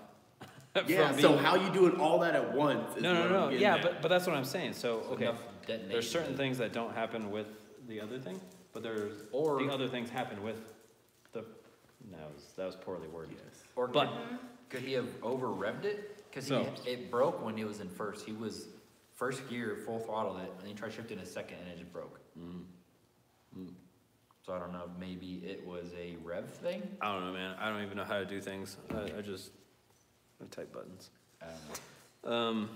Yeah, From so being- how you doing all that at once? Is No, what I'm getting yeah, at. but that's what I'm saying. So, okay, Enough detonation. there's certain things that don't happen with the other thing, but there's, Or- the other things happen with the, no, that was poorly worded. Yes. Or But- could he have over revved it? Because So- it broke when he was in first. He was first gear, full throttled it, and he tried shifting a second and it just broke. So I don't know, maybe it was a rev thing? I don't know, man. I don't even know how to do things. I type buttons. I don't know.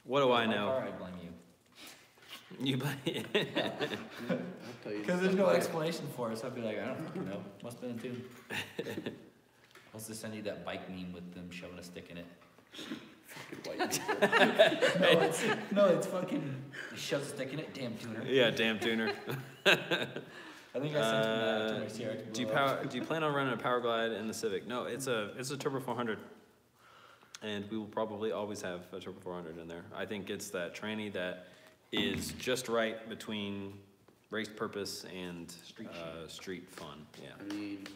What do I My know? car, I blame you. You blame. I'll tell you. Because there's no explanation for it, so I'd be like, I don't fucking know. Must have been a tune. I'll just send you that bike meme with them shoving a stick in it. Fucking white people. No, it's fucking. He shoves a stick in it. Damn tuner. Yeah, damn tuner. I think I sent him that to my CRX. Do you plan on running a power glide in the Civic? No, it's a Turbo 400, and we will probably always have a Turbo 400 in there. I think it's that tranny that is just right between race purpose and street fun. Yeah. I mean,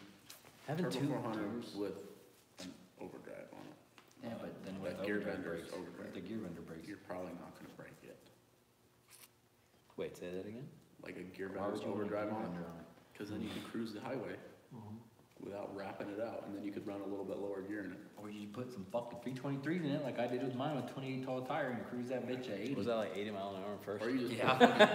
Having Turbo two 400s with an overdrive on it. Yeah, but then with That gear overdrive bender's brakes, overdrive. with the gear bender brakes. You're probably not gonna break it. Wait, say that again? Like a gear Why would bender's you want a overdrive gear on bender it, on it? cause then you can cruise the highway without wrapping it out, and then you could run a little bit lower gear in it. Or you put some fucking 323s in it, like I did with mine with 28 tall tire, and cruise that bitch at 80. Was that like 80 mile an hour first? Or you just Yeah.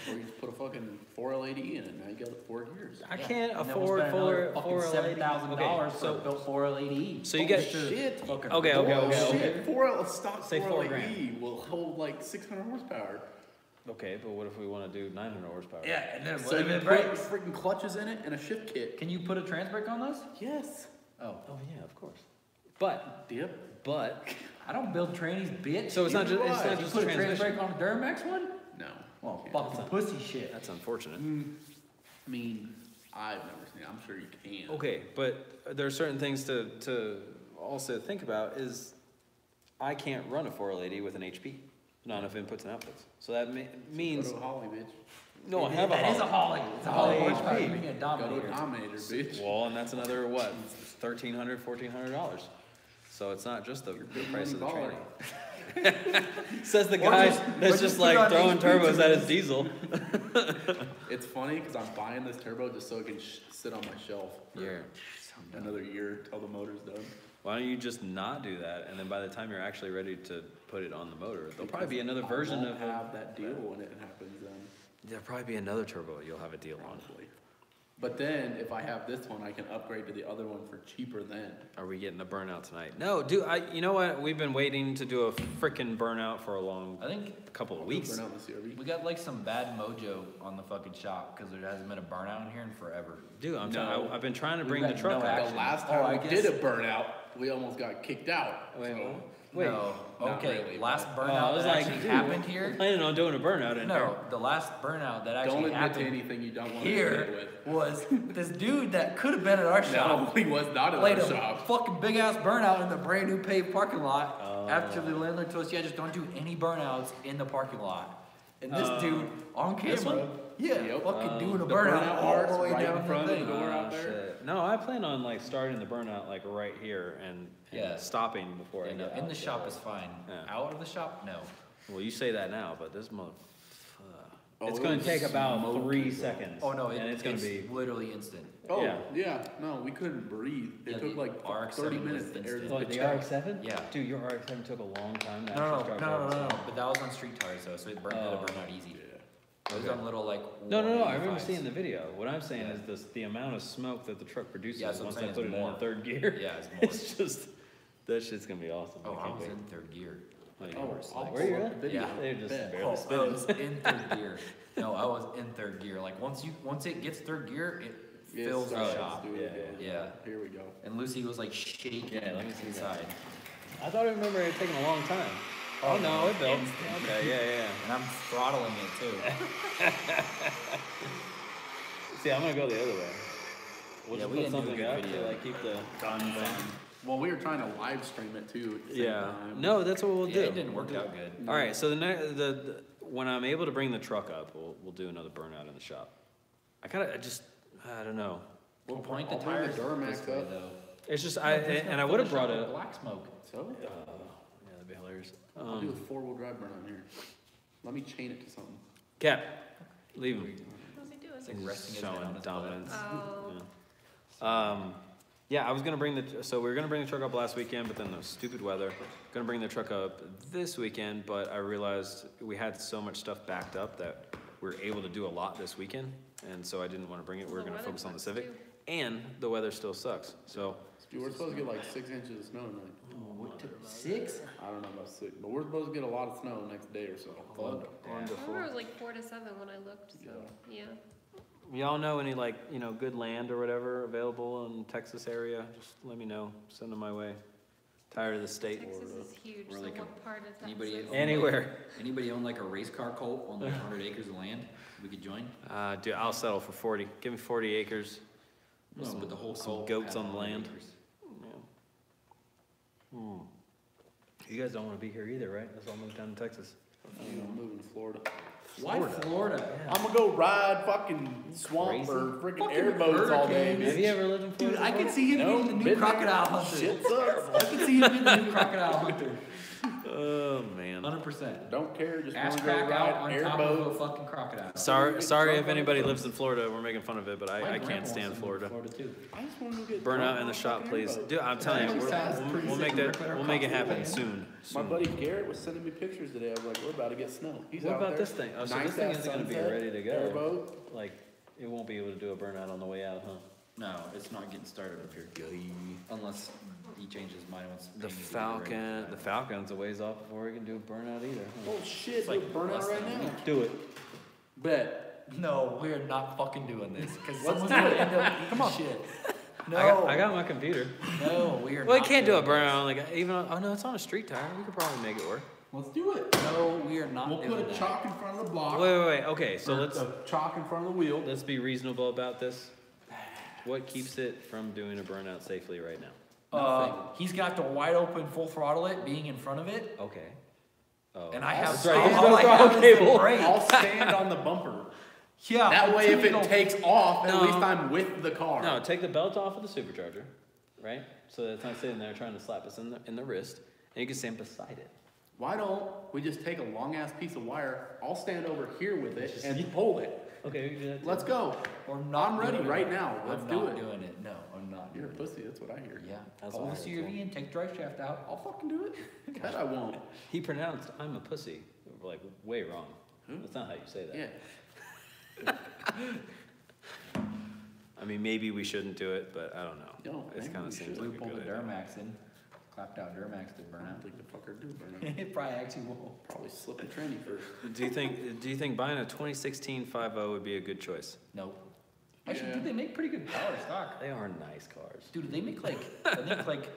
or you just put a fucking 4L80 in it, now you got 4 gears. I Yeah. can't And then we'll afford spend another four fucking $7,000 for a built 4L80E. So you get- Shit. Fucking Okay. Shit, 4L stock Say 4 4L80 will hold like 600 horsepower. Okay, but what if we want to do 900 horsepower? Yeah, and then So what if you it put breaks? freaking clutches in it and a shift kit. Can you put a trans brake on those? Yes. Oh, Oh yeah, of course. But Dip. I don't build trannies, bitch. So it's not Neither just- it's do I. not You just put a a trans transmission. brake on a Duramax one? No. Well, Can't. fucking pussy shit. that's unfortunate. I mean, I've never seen it. I'm sure you can. Okay, but there are certain things to also think about. Is I can't run a 4L80 with an HP, not enough inputs and outputs. So that means Go to a Holly, bitch. no, I have a That is a Holly. Holly. It's a Holly Holly horsepower. HP. You're being a Go to a dominator. Dominator, bitch. Well, and that's another what, $1,300, $1,400. So it's not just the price of the baller. training. Says the Or guy just- or that's just just put like on throwing HP turbos at his tunes. diesel. It's funny because I'm buying this turbo just so it can sit on my shelf for Yeah. another year till the motor's done. Why don't you just not do that, and then by the time you're actually ready to put it on the motor, there'll probably be another version I won't of have that deal when it happens then. There'll probably be another turbo you'll have a deal on. Honestly. But then if I have this one, I can upgrade to the other one for cheaper then. Are we getting a burnout tonight? No, dude. You know what? We've been waiting to do a frickin' burnout for a long I think couple of I'll weeks. burn out the CRV. we got like some bad mojo on the fucking shop because there hasn't been a burnout in here in forever. Dude, No. I've been trying to We've bring the got truck no out. action. The last Oh, time I we guess- did a burnout, we almost got kicked out. Wait, so- Wait. No. not Okay, really, last but- burnout I was that like, actually dude, happened we're here. planning on doing a burnout in here. No, the last burnout that Don't actually admit to happened anything you don't want to admit here with. was this dude that could have been at our No, shop. he was not in Played our a shop. fucking big ass burnout in the brand new paved parking lot. After the landlord told us, yeah, just don't do any burnouts in the parking lot. And this dude on this camera, one? yeah, Yep. fucking doing a The burnout burnout all parts the way right down in front the of the thing. door out Ah, there. shit. No, I plan on like starting the burnout like right here and Yeah. stopping before I Yeah, no, get in out. the shop is fine. Yeah. Out of the shop, no. Well, you say that now, but this mother. Oh, It's it gonna was take about smoking, 3 bro. seconds. Oh no, and it's gonna be. literally instant. Oh, Yeah. yeah. No, we couldn't breathe. It Yeah, took the like RX-7 30 was minutes to air instant. the Like the check. RX-7? Yeah. Dude, your RX-7 took a long time to No, no, actually no, start no, no, going. no, but that was on street tires though, so it burned Oh. the burnout easy. Yeah. It was on little like. No, I remember 185s. seeing the video. What I'm saying Yeah. is this: the amount of smoke that the truck produces Yeah, that's what once I'm I saying, put it's it in more. third gear. Yeah, it's more. It's just that shit's gonna be awesome. Oh, I can't was wait. in third gear. Like, Oh, I'll where you pull at? up the video. Yeah. They're just Bet. barely Oh, I spinning. was in third gear. No, I was in third gear. Like once it gets third gear, it It fills the starts, shop. dude. Yeah, yeah. Here we go. And Lucy was like shaking Yeah, let me see that. inside. I thought I remember it taking a long time. Oh no, it built. Instant. Okay, yeah. And I'm throttling it too. See, I'm gonna go the other way. We'll Yeah, just we put didn't do a something good up video. to like keep the gun thing. Well, we were trying to live stream it too at the same Yeah. time. No, that's what we'll Yeah, do. it didn't work out good. All right, so the when I'm able to bring the truck up, we'll do another burnout in the shop. I don't know. We'll point the I'll bring the tires Duramax this way, up. though. It's just No, there's no I would have Photoshop brought with a. black smoke. So? Yeah, that'd be hilarious. I'll do a 4-wheel drive burn on here. Let me chain it to something. Cap, leave him. What's he doing? It's like He's resting his head on showing his dominance. Oh. Yeah. Yeah, I was gonna bring so we were gonna bring the truck up last weekend, but then the stupid weather. Gonna bring the truck up this weekend, but I realized we had so much stuff backed up that we were able to do a lot this weekend. and so I didn't want to bring it. We're The gonna weather focus on the sucks, Civic, too. and the weather still sucks, so. Dude, we're supposed to get like 6 inches of snow tonight. What, 6? I don't know about 6, but we're supposed to get a lot of snow the next day or so. I remember it was like 4 to 7 when I looked, so, yeah. Y'all know any like, you know, good land or whatever available in Texas area? Just let me know, send them my way. Tired of the state. Texas is huge, Or so like what part of anybody Texas? own- Anywhere. Anybody own like a race car cult on like 100 acres of land? We could join? Dude, I'll settle for 40. Give me 40 acres. No, but the whole some cult goats had on the 100 land. acres. You guys don't want to be here either, right? Let's all move down to Texas. I'm moving to Florida. Why Florida? I'm gonna go ride fucking swamp Crazy. or freaking Fucking airboats all day. hurricanes. Have you ever lived in Florida? Dude, I can see him No, being the new been there. crocodile hunter. Shit sucks. I can see him being the new crocodile hunter. Oh, man. 100%. Don't care, just Ass wanna go crack out ride on top of a airboat. fucking crocodile. Sorry if anybody lives in Florida, we're making fun of it, but My I grandpa can't wants stand to move to Florida. Florida too. I just wanna go get Burn drunk out in on the a shop, fucking please. airboat. Dude, I'm telling you, Sounds we'll pretty make sick. that, we'll make it happen Yeah. soon. My buddy Garrett was sending me pictures today. I was like, we're about to get snow. He's What out about there. this thing? Oh, so this Nice thing ass isn't gonna be sunset, ready to go. Airboat. Like, it won't be able to do a burnout on the way out, huh? No, it's not getting started up here. Unless he changes his mind once. The Amy gets ready. Falcon's a ways off before we can do a burnout either. huh? Oh shit, like like burn out less right than a now. Do it. Bet. No, we are not fucking doing this. Because Let's someone's do gonna it. end up eating shit. No. I got my computer. No, we are Well, I not can't do a doing burnout on like even on, oh no, it's on a street tire. We could probably make it work. Let's do it. this. No, we are not We'll doing put a that. chalk in front of the block. Wait. Okay, so Or let's a chalk in front of the wheel. let's be reasonable about this. What keeps it from doing a burnout safely right now? He's got the wide open full throttle it, being in front of it, Okay. Oh. and I have That's right, all I there's no have is the cable. brake. I'll stand on the bumper. Yeah. That way, if it'll- it takes off, at No. least I'm with the car. No, take the belt off of the supercharger, right? So that it's not sitting there trying to slap us in the wrist, and you can stand beside it. Why don't we just take a long ass piece of wire? I'll stand over here with it and pull it. Okay, we can do that. Too. Let's go. We're not I'm ready doing right it. now. Let's I'm do not it. doing it. No, I'm not You're a doing it. pussy. That's what I hear. Yeah. That's Pull what the I heard, CRV and take the drive shaft out. I'll fucking do it. Bet I won't. He pronounced "I'm a pussy" like way wrong. Who? That's not how you say that. Yeah. I mean, maybe we shouldn't do it, but I don't know. No, It maybe kind we of seems should. like We a pulled good the idea. Duramax in. Clapped out Duramax to burn I don't out. think the fucker do burn out. It probably actually will. Probably slip a tranny first. Do you think buying a 2016 5.0 would be a good choice? Nope. Actually, Yeah. dude, they make pretty good power stock. They are nice cars. Dude, they make like, I think like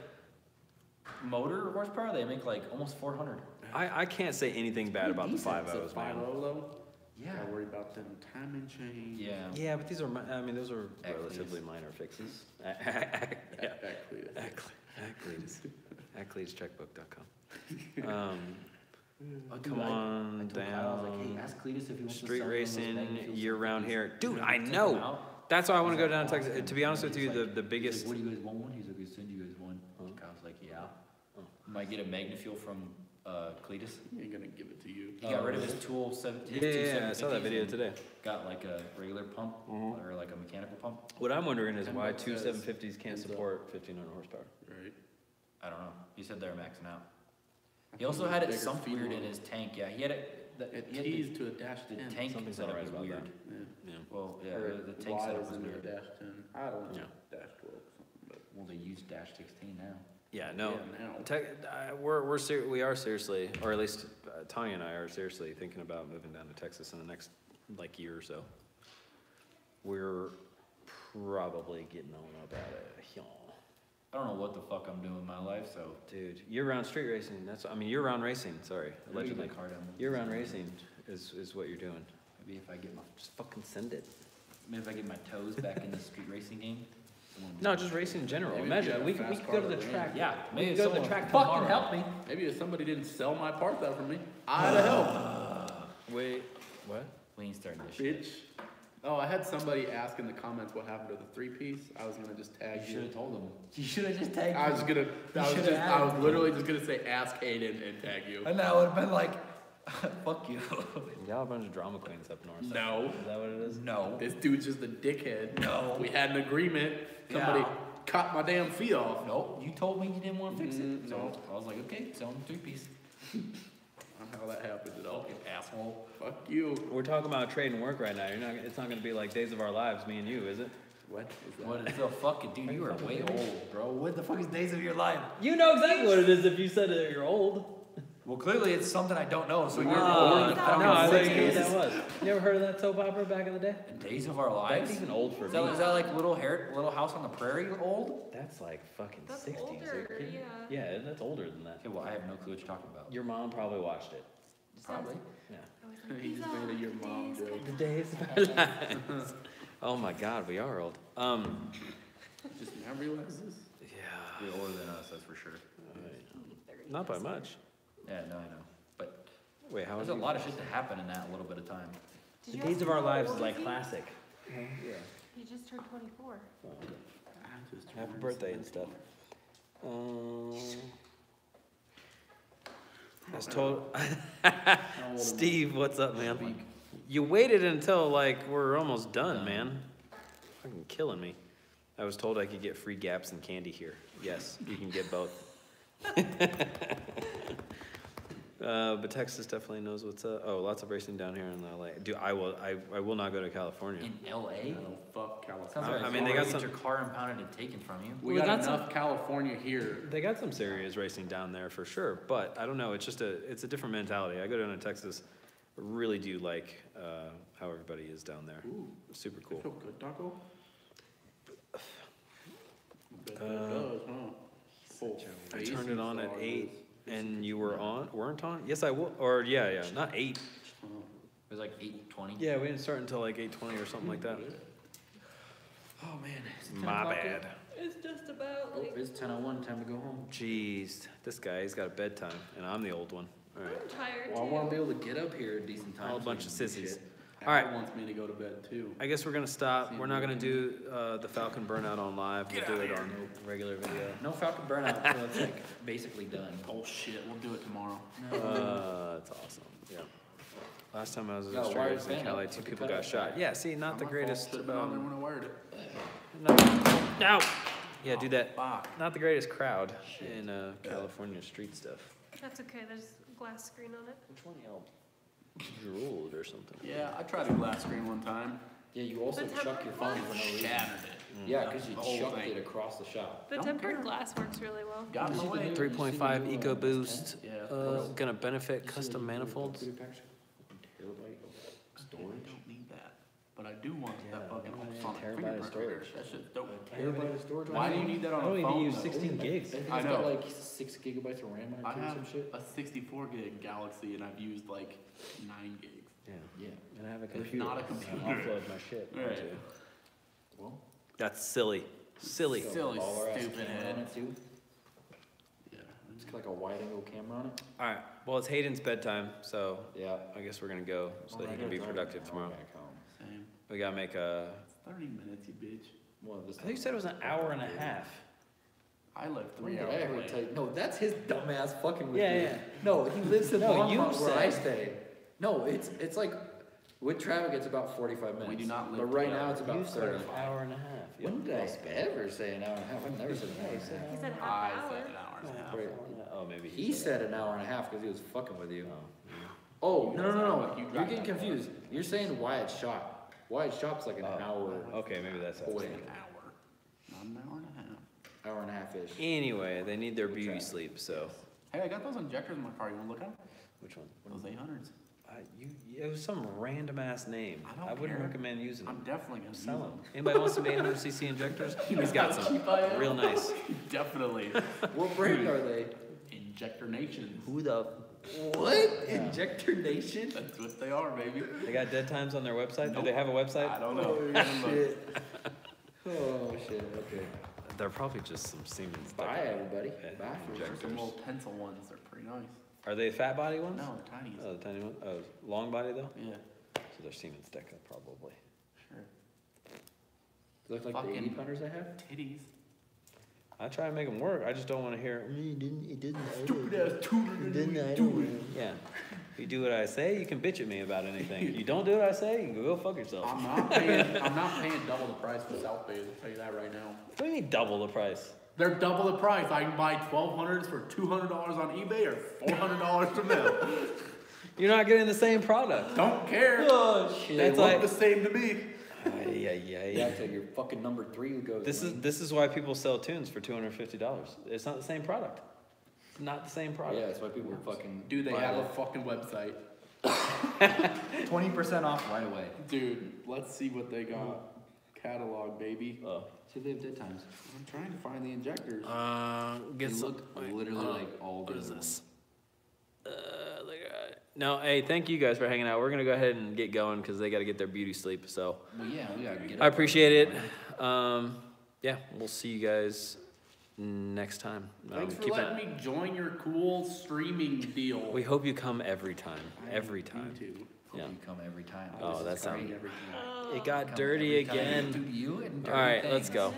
motor horsepower, they make like almost 400. I can't say anything bad about the decent. 5.0s, It's a man. 5.0 though. Yeah. Gotta worry about them timing chain. Yeah. Yeah, but those are At relatively least. minor fixes. Yeah. Exactly. Checkbook.com. Oh, dude, Come I on told Kyle, I was like, hey, down. ask Cletus if he wants to Street sell me one of those racing Magnum year round here. Dude, Take I them know. out. That's why I want to He's go like, down to Texas. To be honest with he's you, like- the he's biggest. like, what do you guys want one? He's like, I send you guys one. Kyle's like, yeah. Might get a Magnafuel from Cletus. He ain't gonna give it to you. He got rid of his tool 7. Yeah, I saw that video today. Got like a regular pump or like a mechanical pump. What I'm wondering is And why what two says 750s can't ends up. support 1500 horsepower. Right. I don't know. He said they were maxing out. He also had it Bigger sump fuel weird in on it. his tank. Yeah, he had it. It he had teased to a dash the 10. tank Something's setup not right was about weird. that. Yeah. Yeah. Well, yeah, Or the tank setup wires was into a weird. dash 10. I don't know. Yeah. Dash 12 or something, but Well, they use dash 16 now. Yeah, no. yeah, now. We are seriously, or at least Tanya and I are seriously thinking about moving down to Texas in the next like year or so. We're probably getting on about it. I don't know what the fuck I'm doing with my life, so. Dude, year-round street racing. Year-round racing. Sorry, Maybe allegedly. my car down. Year-round racing is what you're doing. Maybe if I get my, Just fucking send it. maybe if I get my toes back in the street racing game. No, just racing in general. Maybe Imagine if you we have a could fast go to car the to track. run. Yeah, We maybe could go to the someone track fucking tomorrow. help me. Maybe if somebody didn't sell my parts out for me, I'd have helped. Wait, what? We ain't starting this shit. Bitch. Oh, I had somebody ask in the comments what happened to the 3-piece. I was gonna just tag You should you. have told them. You should have just tagged I was me. gonna. should've I was added literally just gonna say ask Aiden and tag you. And that would have been like, fuck you. Y'all a bunch of drama queens up north. No, Is that what it is? No. this dude's just a dickhead. No. We had an agreement. Somebody Yeah. cut my damn feet off. Nope, you told me you didn't want to fix it. So No. I was like, okay, sell them 3-piece. I'm how that happened at all. Asshole. Fuck you. We're talking about trade and work right now. It's not gonna be like Days of Our Lives, me and you, is it? What is that? What is the fucking dude? You are way old, bro. What the fuck is Days of Your Life? You know exactly what it is if you said that you're old. Well, clearly it's something I don't know. So you're No, older. no, I don't I know thought you what knew what it is. that was. You ever heard of that soap opera back in the day? Days of Our Lives. That's even old for Is me. that like Little House on the Prairie old? That's like fucking That's 60s. older, Are you kidding me? Yeah, that's older than that. Okay, well I have no clue what you're talking about. Your mom probably watched it. Probably. Yeah. I was like, He these just are made a your mom days joke. The days of our lives. Oh my God, we are old. Just now realize this? Yeah. You're older than us, that's for sure. Not by much. Yeah, no, I know. But Wait, how there's old a are lot of shit to happen in that little bit of time. Did The you Days ask of him Our how Lives old is like he? classic. Yeah. He just turned 24. Happy birthday and stuff. I was told. Steve, what's up, man? You waited until like we're almost done, man. Fucking killing me. I was told I could get free gaps and candy here. Yes, you can get both. But Texas definitely knows what's up. Oh, lots of racing down here in LA. Dude, I will not go to California. In LA? Oh, fuck Sounds California. like I mean, they got get some- your car impounded and taken from you. We Well, got that's enough California here. They got some serious racing down there for sure, but I don't know. It's just it's a different mentality. I go down to Texas, really do like how everybody is down there. Ooh, Super I cool. feel good, Taco. Bet that does, huh? Full I face turned it on at massage 8, is- and you weren't on. Yes, I will. Or yeah, not 8. It was like 8:20. Yeah, we didn't start until like 8:20 or something like that. Oh man. Is it 10 My o'clock bad. yet? It's just about Oh, it's 10:01. Time to go home. Jeez, this guy, he's got a bedtime, and I'm the old one. All right, I'm tired Well, I too. want to be able to get up here at decent time. all a so bunch we of can do sissies. shit. All right. Apple wants me to go to bed too. I guess we're gonna stop. We're not gonna do the Falcon burnout on live. We'll do it on regular video. No Falcon burnout until it's like basically done. Oh shit, we'll do it tomorrow. That's awesome. Yeah. Last time I was No, at wire Australia in fan Cali, up. 2 Fucking people cut got out. shot. Yeah, see, not the greatest. Should have been on there when I wired it. No. Yeah, do that. Fuck. Not the greatest crowd in California street stuff. That's okay, there's a glass screen on it. Which one y'all drooled or something? Yeah, I tried a glass screen one time. Yeah, you also The chuck your phone for no reason. Shattered it. Yeah, because you The whole chucked thing. it across the shop. The Don't tempered care. glass works really well. Got in the way. 3.5 EcoBoost. Yeah. Gonna benefit custom manifolds. Storage. I don't need that. But I do want Yeah, that fucking I want a ultrasonic terabyte of fingerprint storage. reader. That shit's dope. Terabyte of storage. Why do you need that I on don't a even phone use though? 16 gigs. I think I it's got know. like 6 gigabytes of RAM on I it too or have some shit. a 64 gig Galaxy and I've used like 9 gigs. Yeah. Yeah. And I have a It's computer. not a so I computer. offload my shit. Right. onto- Well, That's silly. Silly. it's got a Silly, baller-ass stupid camera head. on it too. Yeah. It's got like a wide angle camera on it. All right. Well, it's Hayden's bedtime, so Yeah. I guess we're gonna go so that he can be productive tomorrow. Same. We gotta make a. 30 minutes, you bitch. Well, this I think you said it was an hour and a half. I left When 3 did hours I ever late. tell you? No, that's his dumbass fucking with Yeah, you. yeah. No, he lives in No, Longmont you where I said- stay. No, it's like with traffic it's about 45 minutes. We do not live But right together. now it's You about said 30. an hour and a half. When did I ever say an hour and a half? I've never said an hour and a half. He said I half an said hour. an hour and a half. Right. Oh, maybe He said an hour and a half because he was fucking with you. Oh. Oh, no, no, no, no. You You're drive getting that far. confused. You're saying Wyatt Shop. Wyatt Shop's like an hour, Okay, maybe that's it. Away. An hour. Not an hour and a half. hour and a half-ish. Anyway, they need their beauty sleep, so. Hey, I got those injectors in my car. You wanna look at them? Which one? Those 800s. It was some random ass name. I don't I wouldn't care. recommend using I'm them. definitely gonna Sell use them. Anybody wants some 800cc injectors? He's got some. Cheap I am. Real nice. Definitely. What brand are they? Injector Nation. Who the? What? Injector Nation? That's what they are, baby. They got dead times on their website? Do Nope. they have a I website? don't know. Oh, shit. Oh, shit. Okay. They're probably just some semen stuff. Bye, everybody. Yeah. Bye. There's some little pencil ones. They're pretty nice. Are they fat body ones? No, they're tiny. Oh, the tiny one? Oh, long body though? Yeah, So they're semen stick up probably. sure. Look like the Fucking 80 punters I have? Titties. I try and make them work. I just don't want to hear. It didn't. Stupid ass tutor. Yeah. If you do what I say, you can bitch at me about anything. You don't do what I say, you can go fuck yourself. I'm not paying double the price for South Bay. I'll tell you that right now. What do you mean double the price? They're double the price. I can buy 1200s for $200 on eBay or $400 from them. You're not getting the same product. Don't care. Oh They That's look like- the same to me. Yeah, till your fucking number 3 goes. This is why people sell tunes for $250. It's not the same product. It's not the same product. Yeah, that's why people fucking. Do they buy have a it. fucking website? 20% off right away. Dude, let's see what they got. Catalog, baby. See if they have dead times. I'm trying to find the injectors. They look literally like all the other ones. No, hey, thank you guys for hanging out. We're gonna go ahead and get going because they got to get their beauty sleep. So Well, yeah, we gotta get I up. appreciate it. Yeah, we'll see you guys next time. Thanks for keep letting an- me join your cool streaming deal. We hope you come every time. Every Me time. too. Hope Yeah. you come every time. Oh, This is that sounds- great. Every time. It got Come dirty every time. again. Do you and All right, dirty let's things. go.